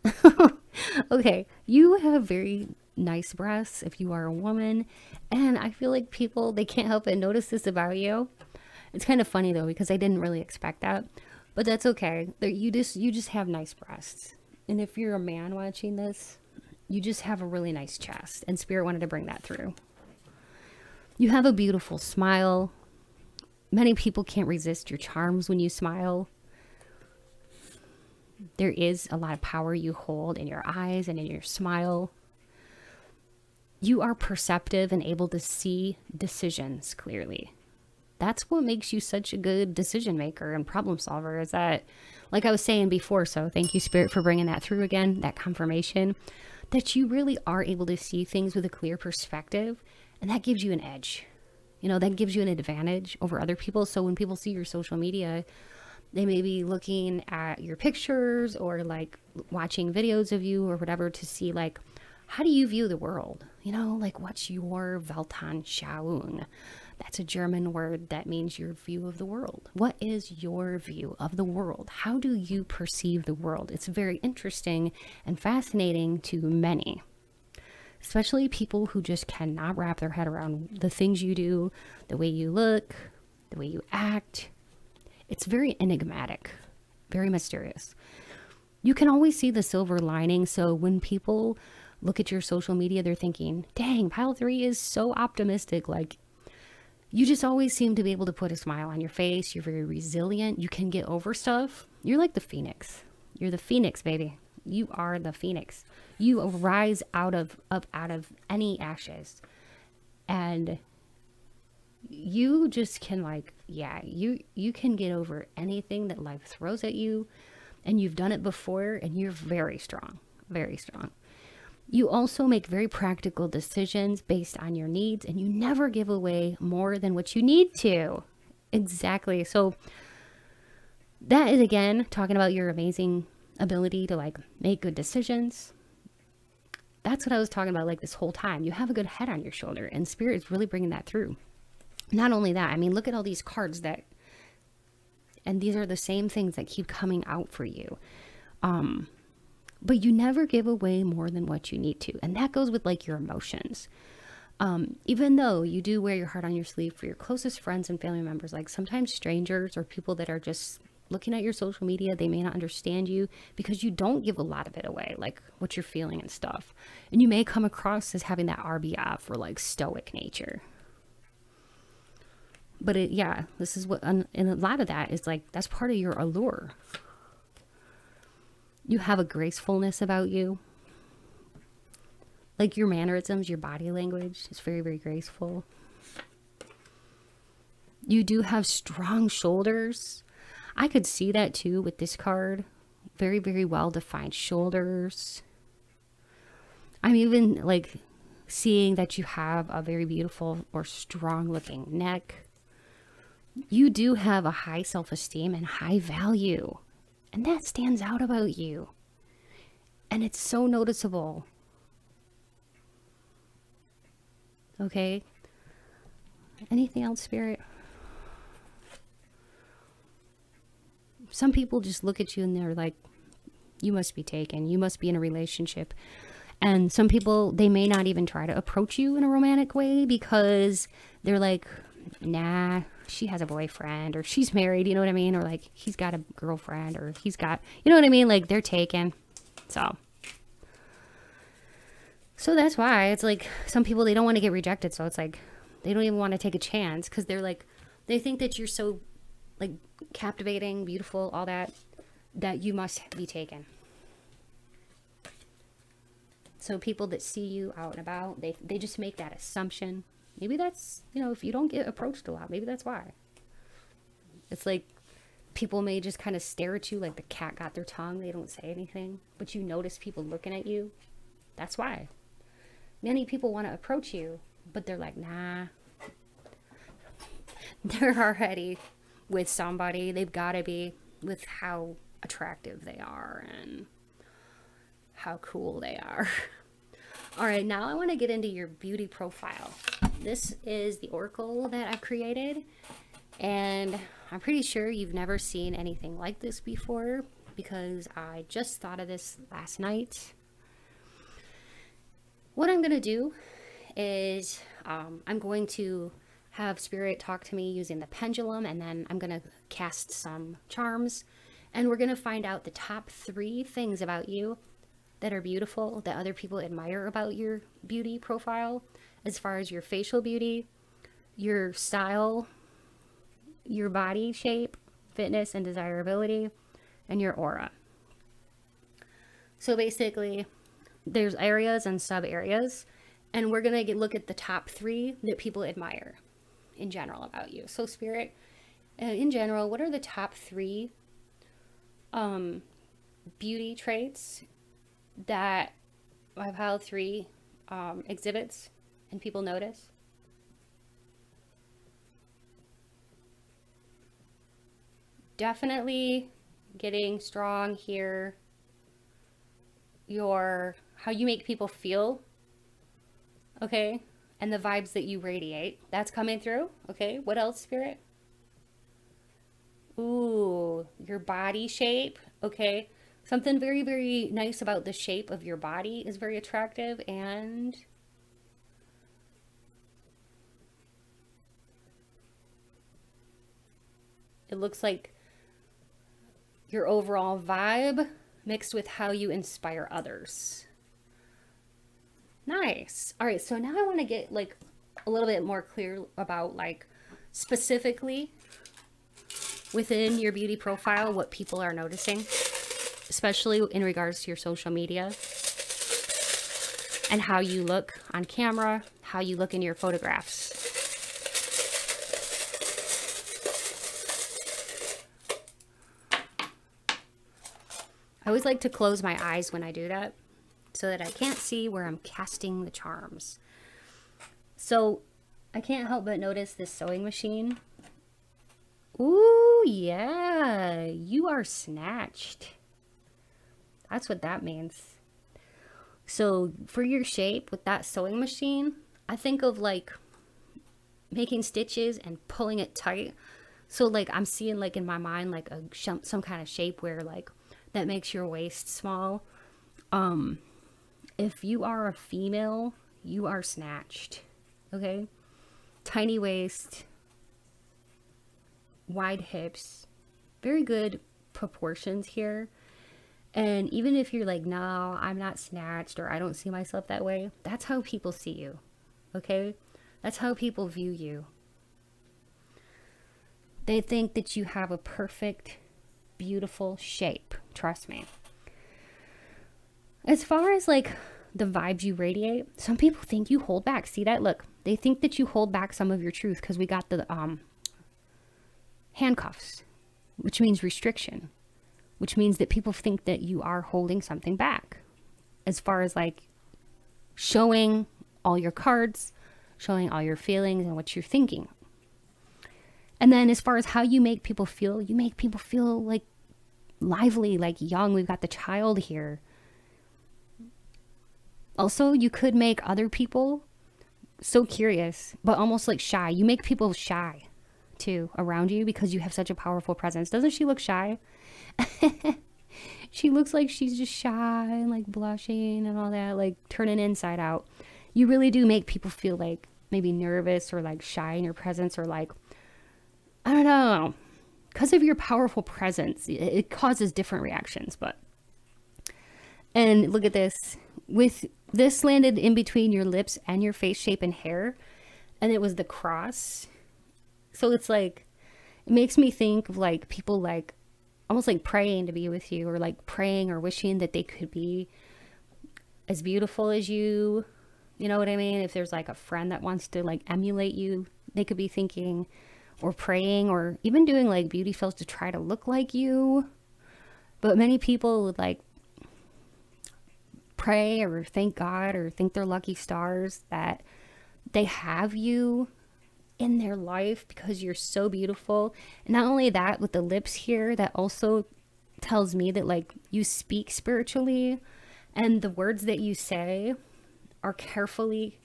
Okay, you have very nice breasts if you are a woman, and I feel like people, they can't help but notice this about you. It's kind of funny though, because I didn't really expect that, but that's okay. You just have nice breasts, and if you're a man watching this, you just have a really nice chest, and Spirit wanted to bring that through. You have a beautiful smile. Many people can't resist your charms when you smile. There is a lot of power you hold in your eyes and in your smile. You are perceptive and able to see decisions clearly. That's what makes you such a good decision maker and problem solver, is that, like I was saying before, so thank you, Spirit, for bringing that through again, that confirmation, that you really are able to see things with a clear perspective, and that gives you an edge. You know, that gives you an advantage over other people. So when people see your social media, they may be looking at your pictures or like watching videos of you or whatever to see like, how do you view the world? You know, like what's your Weltanschauung? That's a German word that means your view of the world. What is your view of the world? How do you perceive the world? It's very interesting and fascinating to many, especially people who just cannot wrap their head around the things you do, the way you look, the way you act. It's very enigmatic, very mysterious. You can always see the silver lining. So when people look at your social media, they're thinking, dang, pile 3 is so optimistic. Like, you just always seem to be able to put a smile on your face. You're very resilient. You can get over stuff. You're like the phoenix. You're the phoenix, baby. You are the phoenix. You arise out of any ashes. And you just can like, yeah, you can get over anything that life throws at you. And you've done it before, and you're very strong, very strong. You also make very practical decisions based on your needs, and you never give away more than what you need to. Exactly. So that is, again, talking about your amazing ability to like make good decisions. That's what I was talking about like this whole time. You have a good head on your shoulder, and Spirit is really bringing that through. Not only that, I mean, look at all these cards that, and these are the same things that keep coming out for you. But you never give away more than what you need to. And that goes with like your emotions. Even though you do wear your heart on your sleeve for your closest friends and family members, like sometimes strangers or people that are just looking at your social media, they may not understand you because you don't give a lot of it away, like what you're feeling and stuff. And you may come across as having that RBF or like stoic nature. But yeah, this is what, and a lot of that is like, that's part of your allure. You have a gracefulness about you. Like your mannerisms, your body language is very, very graceful. You do have strong shoulders. I could see that too with this card. Very, very well defined shoulders. I'm even like seeing that you have a very beautiful or strong looking neck. You do have a high self-esteem and high value. And that stands out about you. And it's so noticeable. Okay. Anything else, Spirit? Some people just look at you and they're like, you must be taken. You must be in a relationship. And some people, they may not even try to approach you in a romantic way because they're like, nah, she has a boyfriend, or she's married, you know what I mean? Or like, he's got a girlfriend, or he's got, you know what I mean? Like, they're taken. So that's why it's like, some people, they don't want to get rejected. So it's like, they don't even want to take a chance because they're like, they think that you're so like captivating, beautiful, all that, that you must be taken. So people that see you out and about, they just make that assumption. Maybe that's, you know, if you don't get approached a lot, maybe that's why. It's like people may just kind of stare at you like the cat got their tongue. They don't say anything, but you notice people looking at you. That's why. Many people want to approach you, but they're like, nah. They're already with somebody. They've got to be, with how attractive they are and how cool they are. All right, now I want to get into your beauty profile. This is the oracle that I've created, and I'm pretty sure you've never seen anything like this before because I just thought of this last night. What I'm going to do is I'm going to have Spirit talk to me using the pendulum, and then I'm going to cast some charms, and we're going to find out the top 3 things about you that are beautiful, that other people admire about your beauty profile, as far as your facial beauty, your style, your body shape, fitness and desirability, and your aura. So basically, there's areas and sub areas, And we're going to look at the top 3 that people admire in general about you. So Spirit, in general, what are the top 3 beauty traits that I've held 3 exhibits and people notice? Definitely getting strong here. How you make people feel, okay, and the vibes that you radiate, that's coming through. Okay, what else, Spirit? Ooh, your body shape. Okay, something very, very nice about the shape of your body is very attractive. And it looks like your overall vibe mixed with how you inspire others. Nice. All right, so now I want to get like a little bit more clear about like specifically within your beauty profile what people are noticing, especially in regards to your social media and how you look on camera, how you look in your photographs. I always like to close my eyes when I do that so that I can't see where I'm casting the charms. So I can't help but notice this sewing machine. Ooh, yeah, you are snatched. That's what that means. So for your shape with that sewing machine, I think of like making stitches and pulling it tight. So like I'm seeing like in my mind like some kind of shape where like that makes your waist small. If you are a female, you are snatched. Okay, tiny waist, wide hips, very good proportions here. And even if you're like, no, I'm not snatched, or I don't see myself that way, that's how people see you. Okay, that's how people view you. They think that you have a perfect, beautiful shape. Trust me. As far as like the vibes you radiate, some people think you hold back. See that? Look, they think that you hold back some of your truth because we got the handcuffs, which means restriction, which means that people think that you are holding something back as far as like showing all your cards, showing all your feelings and what you're thinking. And then as far as how you make people feel, you make people feel like lively, like young. We've got the child here. Also, you could make other people so curious, but almost like shy. You make people shy too around you because you have such a powerful presence. Doesn't she look shy? She looks like she's just shy and like blushing and all that, like turning inside out. You really do make people feel like maybe nervous or like shy in your presence, or like, I don't know, because of your powerful presence, it causes different reactions. But, and look at this, with this landed in between your lips and your face shape and hair, and it was the cross. So it's like, it makes me think of like people like almost like praying to be with you, or like praying or wishing that they could be as beautiful as you. You know what I mean? If there's like a friend that wants to like emulate you, they could be thinking or praying or even doing like beauty fills to try to look like you. But many people would like pray or thank God or thank their lucky stars that they have you in their life because you're so beautiful. And not only that, with the lips here, that also tells me that like you speak spiritually, and the words that you say are carefully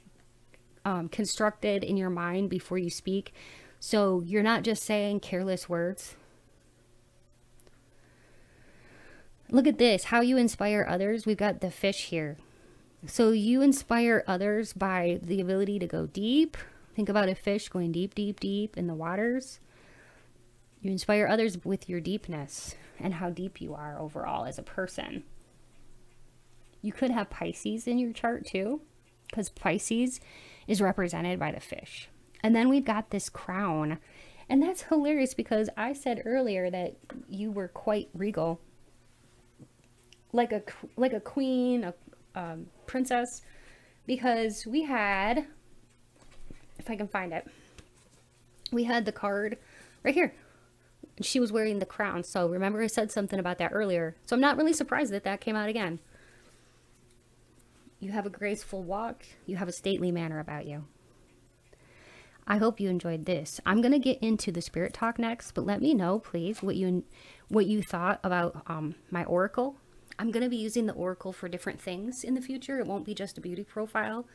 constructed in your mind before you speak. So you're not just saying careless words. Look at this, how you inspire others. We've got the fish here. So you inspire others by the ability to go deep. Think about a fish going deep, deep, deep in the waters. You inspire others with your deepness and how deep you are overall as a person. You could have Pisces in your chart too, because Pisces is represented by the fish. And then we've got this crown. And that's hilarious because I said earlier that you were quite regal. Like a queen, a princess. because we had, if I can find it, we had the card right here. She was wearing the crown. So remember I said something about that earlier. So I'm not really surprised that that came out again. You have a graceful walk. You have a stately manner about you. I hope you enjoyed this. I'm going to get into the spirit talk next, but let me know, please, what you thought about my oracle. I'm going to be using the oracle for different things in the future. It won't be just a beauty profile.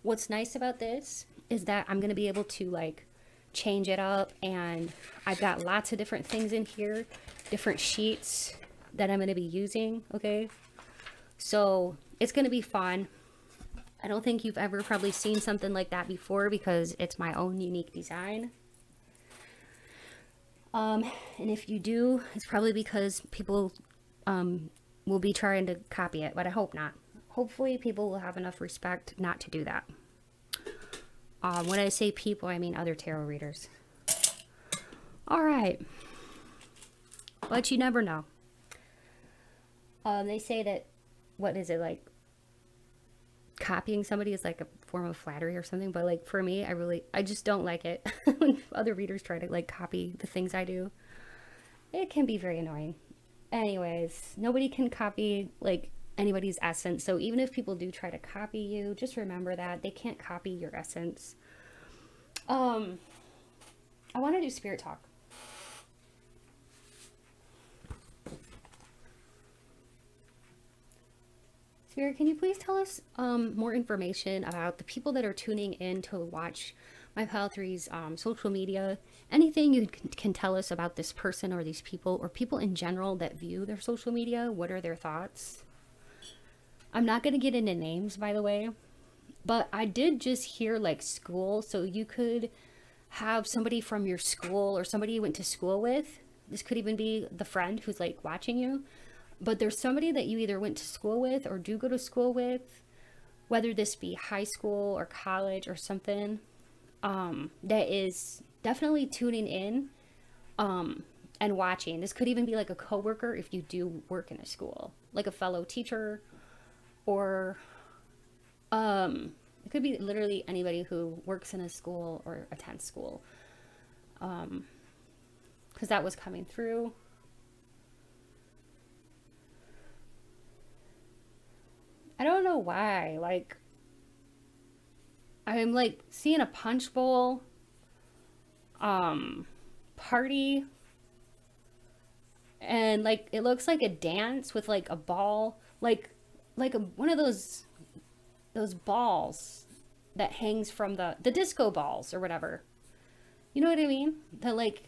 What's nice about this is that I'm going to be able to like change it up, and I've got lots of different things in here, different sheets that I'm going to be using. Okay, so it's going to be fun. I don't think you've ever probably seen something like that before because it's my own unique design. And if you do, it's probably because people will be trying to copy it, but I hope not. Hopefully people will have enough respect not to do that. When I say people, I mean other tarot readers. All right. But you never know. They say that, what is it, like, copying somebody is like a form of flattery or something, but like for me, I just don't like it when other readers try to like copy the things I do. It can be very annoying. Anyways, nobody can copy like anybody's essence, so even if people do try to copy you, just remember that they can't copy your essence. I want to do spirit talk. Spirit, can you please tell us more information about the people that are tuning in to watch my Pile 3's social media? Anything you can tell us about this person or these people or people in general that view their social media? What are their thoughts? I'm not going to get into names, by the way, but I did just hear like school. So you could have somebody from your school or somebody you went to school with. This could even be the friend who's like watching you. But there's somebody that you either went to school with or do go to school with, whether this be high school or college or something, that is definitely tuning in and watching. This could even be like a coworker if you do work in a school, like a fellow teacher, or it could be literally anybody who works in a school or attends school, because that was coming through. I don't know why, like, I'm like seeing a punch bowl, party, and like, it looks like a dance with like a ball, like one of those balls that hangs from the disco balls or whatever. You know what I mean? That like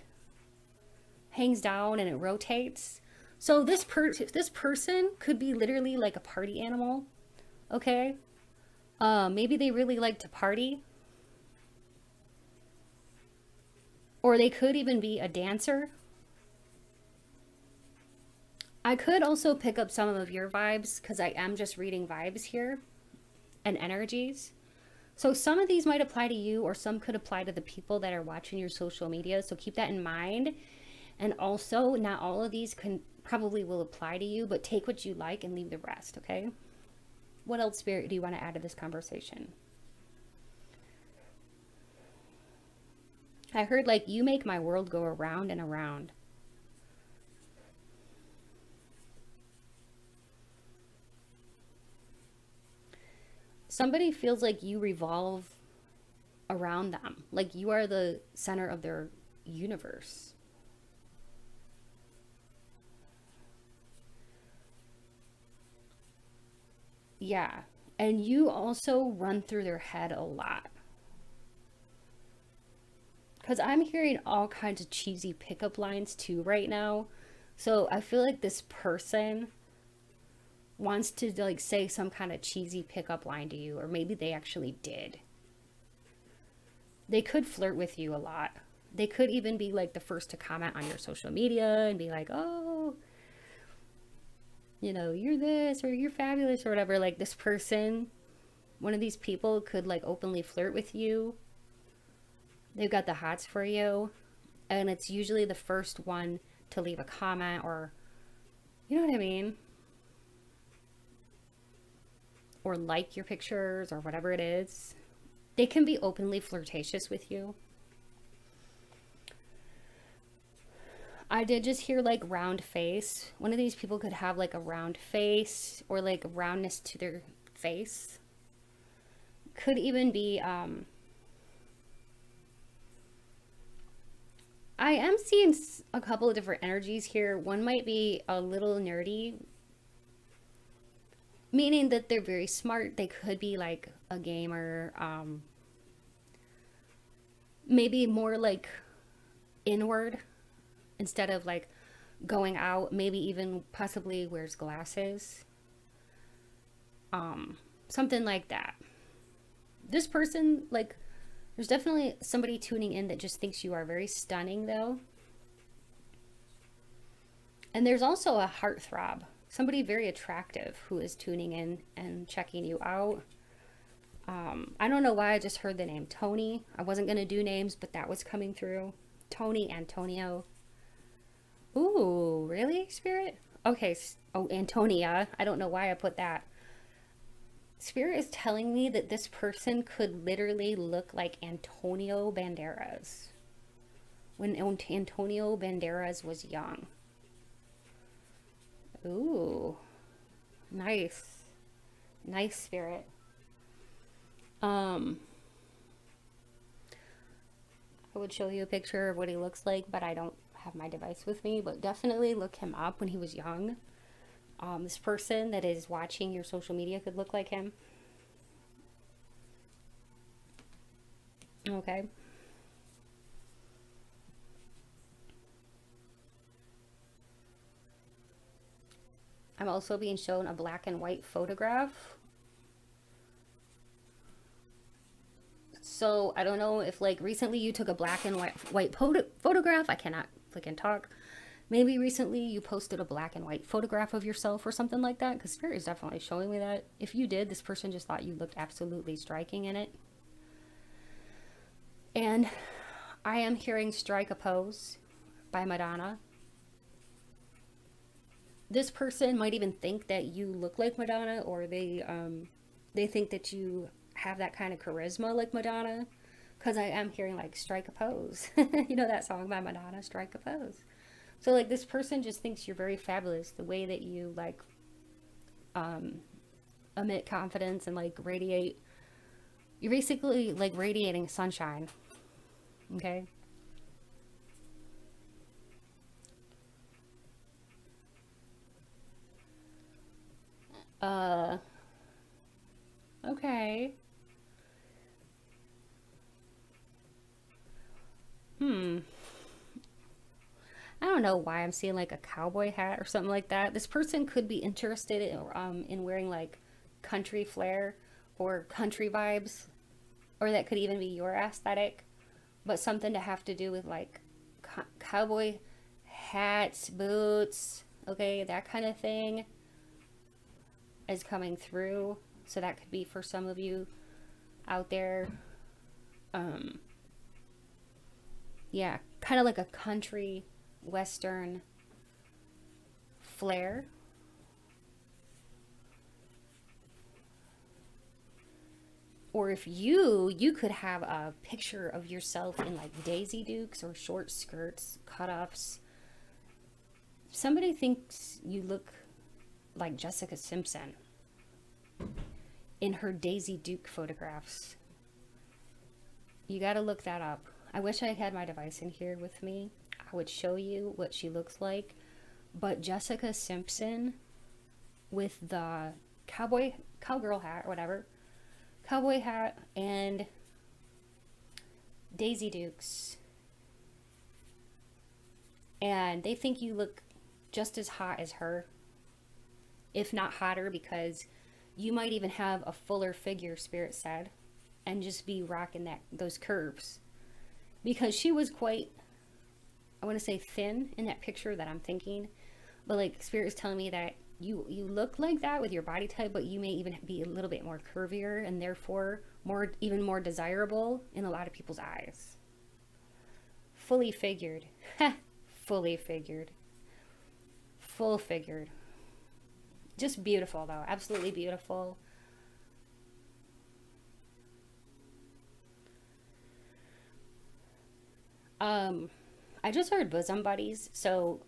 hangs down and it rotates. So this person could be literally like a party animal. Okay, maybe they really like to party, or they could even be a dancer. I could also pick up some of your vibes because I am just reading vibes here and energies. So some of these might apply to you, or some could apply to the people that are watching your social media. So keep that in mind. And also, not all of these probably will apply to you, but take what you like and leave the rest, okay? What else, Spirit, do you want to add to this conversation? I heard like, you make my world go around and around. Somebody feels like you revolve around them, like you are the center of their universe. Yeah, and you also run through their head a lot. Because I'm hearing all kinds of cheesy pickup lines too right now. So I feel like this person wants to like say some kind of cheesy pickup line to you, or maybe they actually did. They could flirt with you a lot. They could even be like the first to comment on your social media and be like, oh, you know, you're this, or you're fabulous, or whatever. Like, this person, one of these people could like openly flirt with you. They've got the hots for you, and it's usually the first one to leave a comment, or, you know what I mean? or like your pictures or whatever it is. They can be openly flirtatious with you. I did just hear like round face. One of these people could have like a round face or like roundness to their face. Could even be, I am seeing a couple of different energies here. One might be a little nerdy, meaning that they're very smart. They could be like a gamer, maybe more like inward instead of like going out, maybe even possibly wears glasses, something like that. This person, like, there's definitely somebody tuning in that just thinks you are very stunning though. And there's also a heartthrob, somebody very attractive who is tuning in and checking you out. I don't know why I just heard the name Tony. I wasn't going to do names, but that was coming through. Tony, Antonio. Ooh, really, Spirit? Okay. Oh, Antonia. I don't know why I put that. Spirit is telling me that this person could literally look like Antonio Banderas when Antonio Banderas was young. Ooh, nice. Nice, Spirit. I would show you a picture of what he looks like, but I don't have my device with me. But definitely look him up when he was young. This person that is watching your social media could look like him. Okay. I'm also being shown a black and white photograph. So I don't know if like recently you took a black and white photograph. I cannot freaking talk. Maybe recently you posted a black and white photograph of yourself or something like that, because Spirit is definitely showing me that. If you did, this person just thought you looked absolutely striking in it. And I am hearing Strike a Pose by Madonna. This person might even think that you look like Madonna, or they think that you have that kind of charisma like Madonna, because I am hearing like Strike a Pose. You know that song by Madonna, Strike a Pose. So like this person just thinks you're very fabulous, the way that you like emit confidence and like radiate. You're basically like radiating sunshine. Okay. Okay. I don't know why I'm seeing like a cowboy hat or something like that. This person could be interested in wearing like country flair or country vibes, or that could even be your aesthetic, but something to have to do with like cowboy hats, boots, okay, that kind of thing is coming through. So that could be for some of you out there. Yeah, kind of like a country western flair. Or if you could have a picture of yourself in like Daisy Dukes or short skirts, cutoffs. Somebody thinks you look like Jessica Simpson in her Daisy Duke photographs. You got to look that up. I wish I had my device in here with me. I would show you what she looks like. But Jessica Simpson with the cowgirl hat or whatever, cowboy hat and Daisy Dukes, and they think you look just as hot as her, if not hotter, because you might even have a fuller figure, Spirit said, and just be rocking those curves, because she was quite, I want to say thin in that picture that I'm thinking, but like Spirit is telling me that you look like that with your body type, but you may even be a little bit more curvier and therefore even more desirable in a lot of people's eyes. Fully figured. Fully figured. Full figured. Just beautiful though, absolutely beautiful. I just heard bosom buddies, so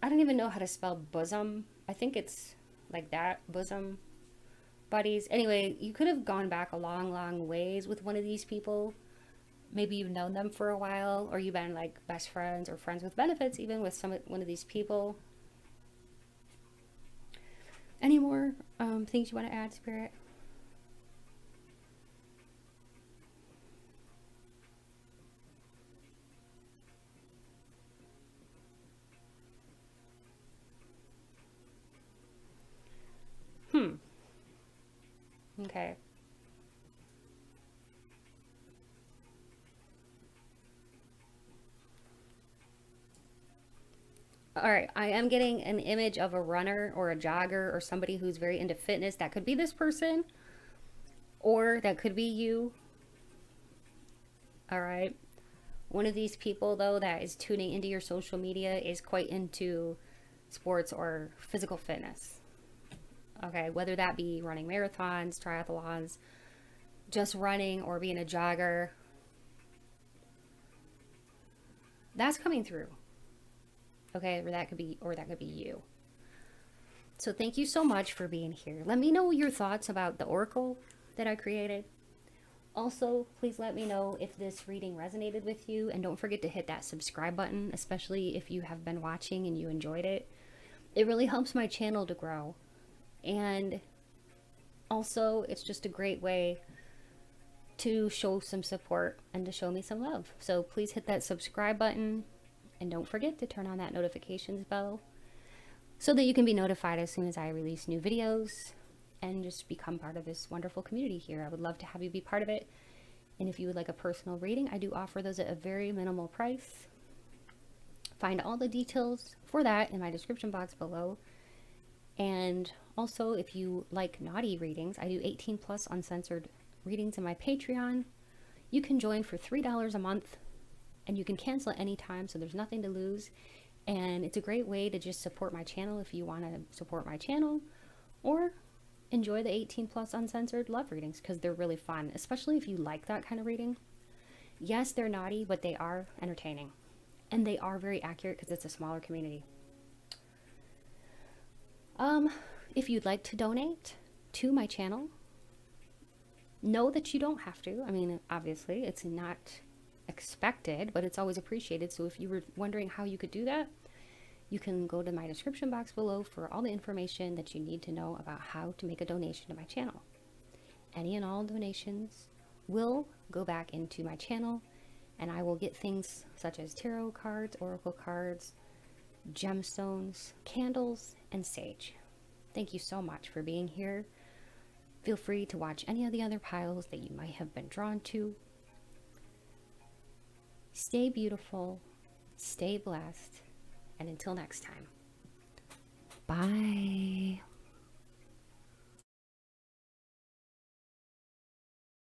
I don't even know how to spell bosom. I think it's like that, bosom buddies. Anyway, you could have gone back a long, long ways with one of these people. Maybe you've known them for a while, or you've been like best friends or friends with benefits even with one of these people. Any more things you want to add, Spirit? Okay. All right, I am getting an image of a runner or a jogger or somebody who's very into fitness. That could be this person, or that could be you. All right. One of these people, though, that is tuning into your social media is quite into sports or physical fitness. Okay, whether that be running marathons, triathlons, just running, or being a jogger. That's coming through. Okay, or that could be you. So thank you so much for being here. Let me know your thoughts about the oracle that I created. Also, please let me know if this reading resonated with you, and don't forget to hit that subscribe button, especially if you have been watching and you enjoyed it. It really helps my channel to grow. And also, it's just a great way to show some support and to show me some love. So please hit that subscribe button, and don't forget to turn on that notifications bell so that you can be notified as soon as I release new videos and just become part of this wonderful community here. I would love to have you be part of it. And if you would like a personal reading, I do offer those at a very minimal price. Find all the details for that in my description box below. And also, if you like naughty readings, I do 18+ uncensored readings in my Patreon. You can join for $3 a month, and you can cancel at any time, so there's nothing to lose. And it's a great way to just support my channel if you want to support my channel, or enjoy the 18+ uncensored love readings, because they're really fun, especially if you like that kind of reading. Yes, they're naughty, but they are entertaining, and they are very accurate because it's a smaller community. If you'd like to donate to my channel, know that you don't have to. I mean, obviously, it's not expected, but it's always appreciated. So if you were wondering how you could do that, you can go to my description box below for all the information that you need to know about how to make a donation to my channel. Any and all donations will go back into my channel, and I will get things such as tarot cards, oracle cards, gemstones, candles, and sage. Thank you so much for being here. Feel free to watch any of the other piles that you might have been drawn to. Stay beautiful, stay blessed, and until next time, bye.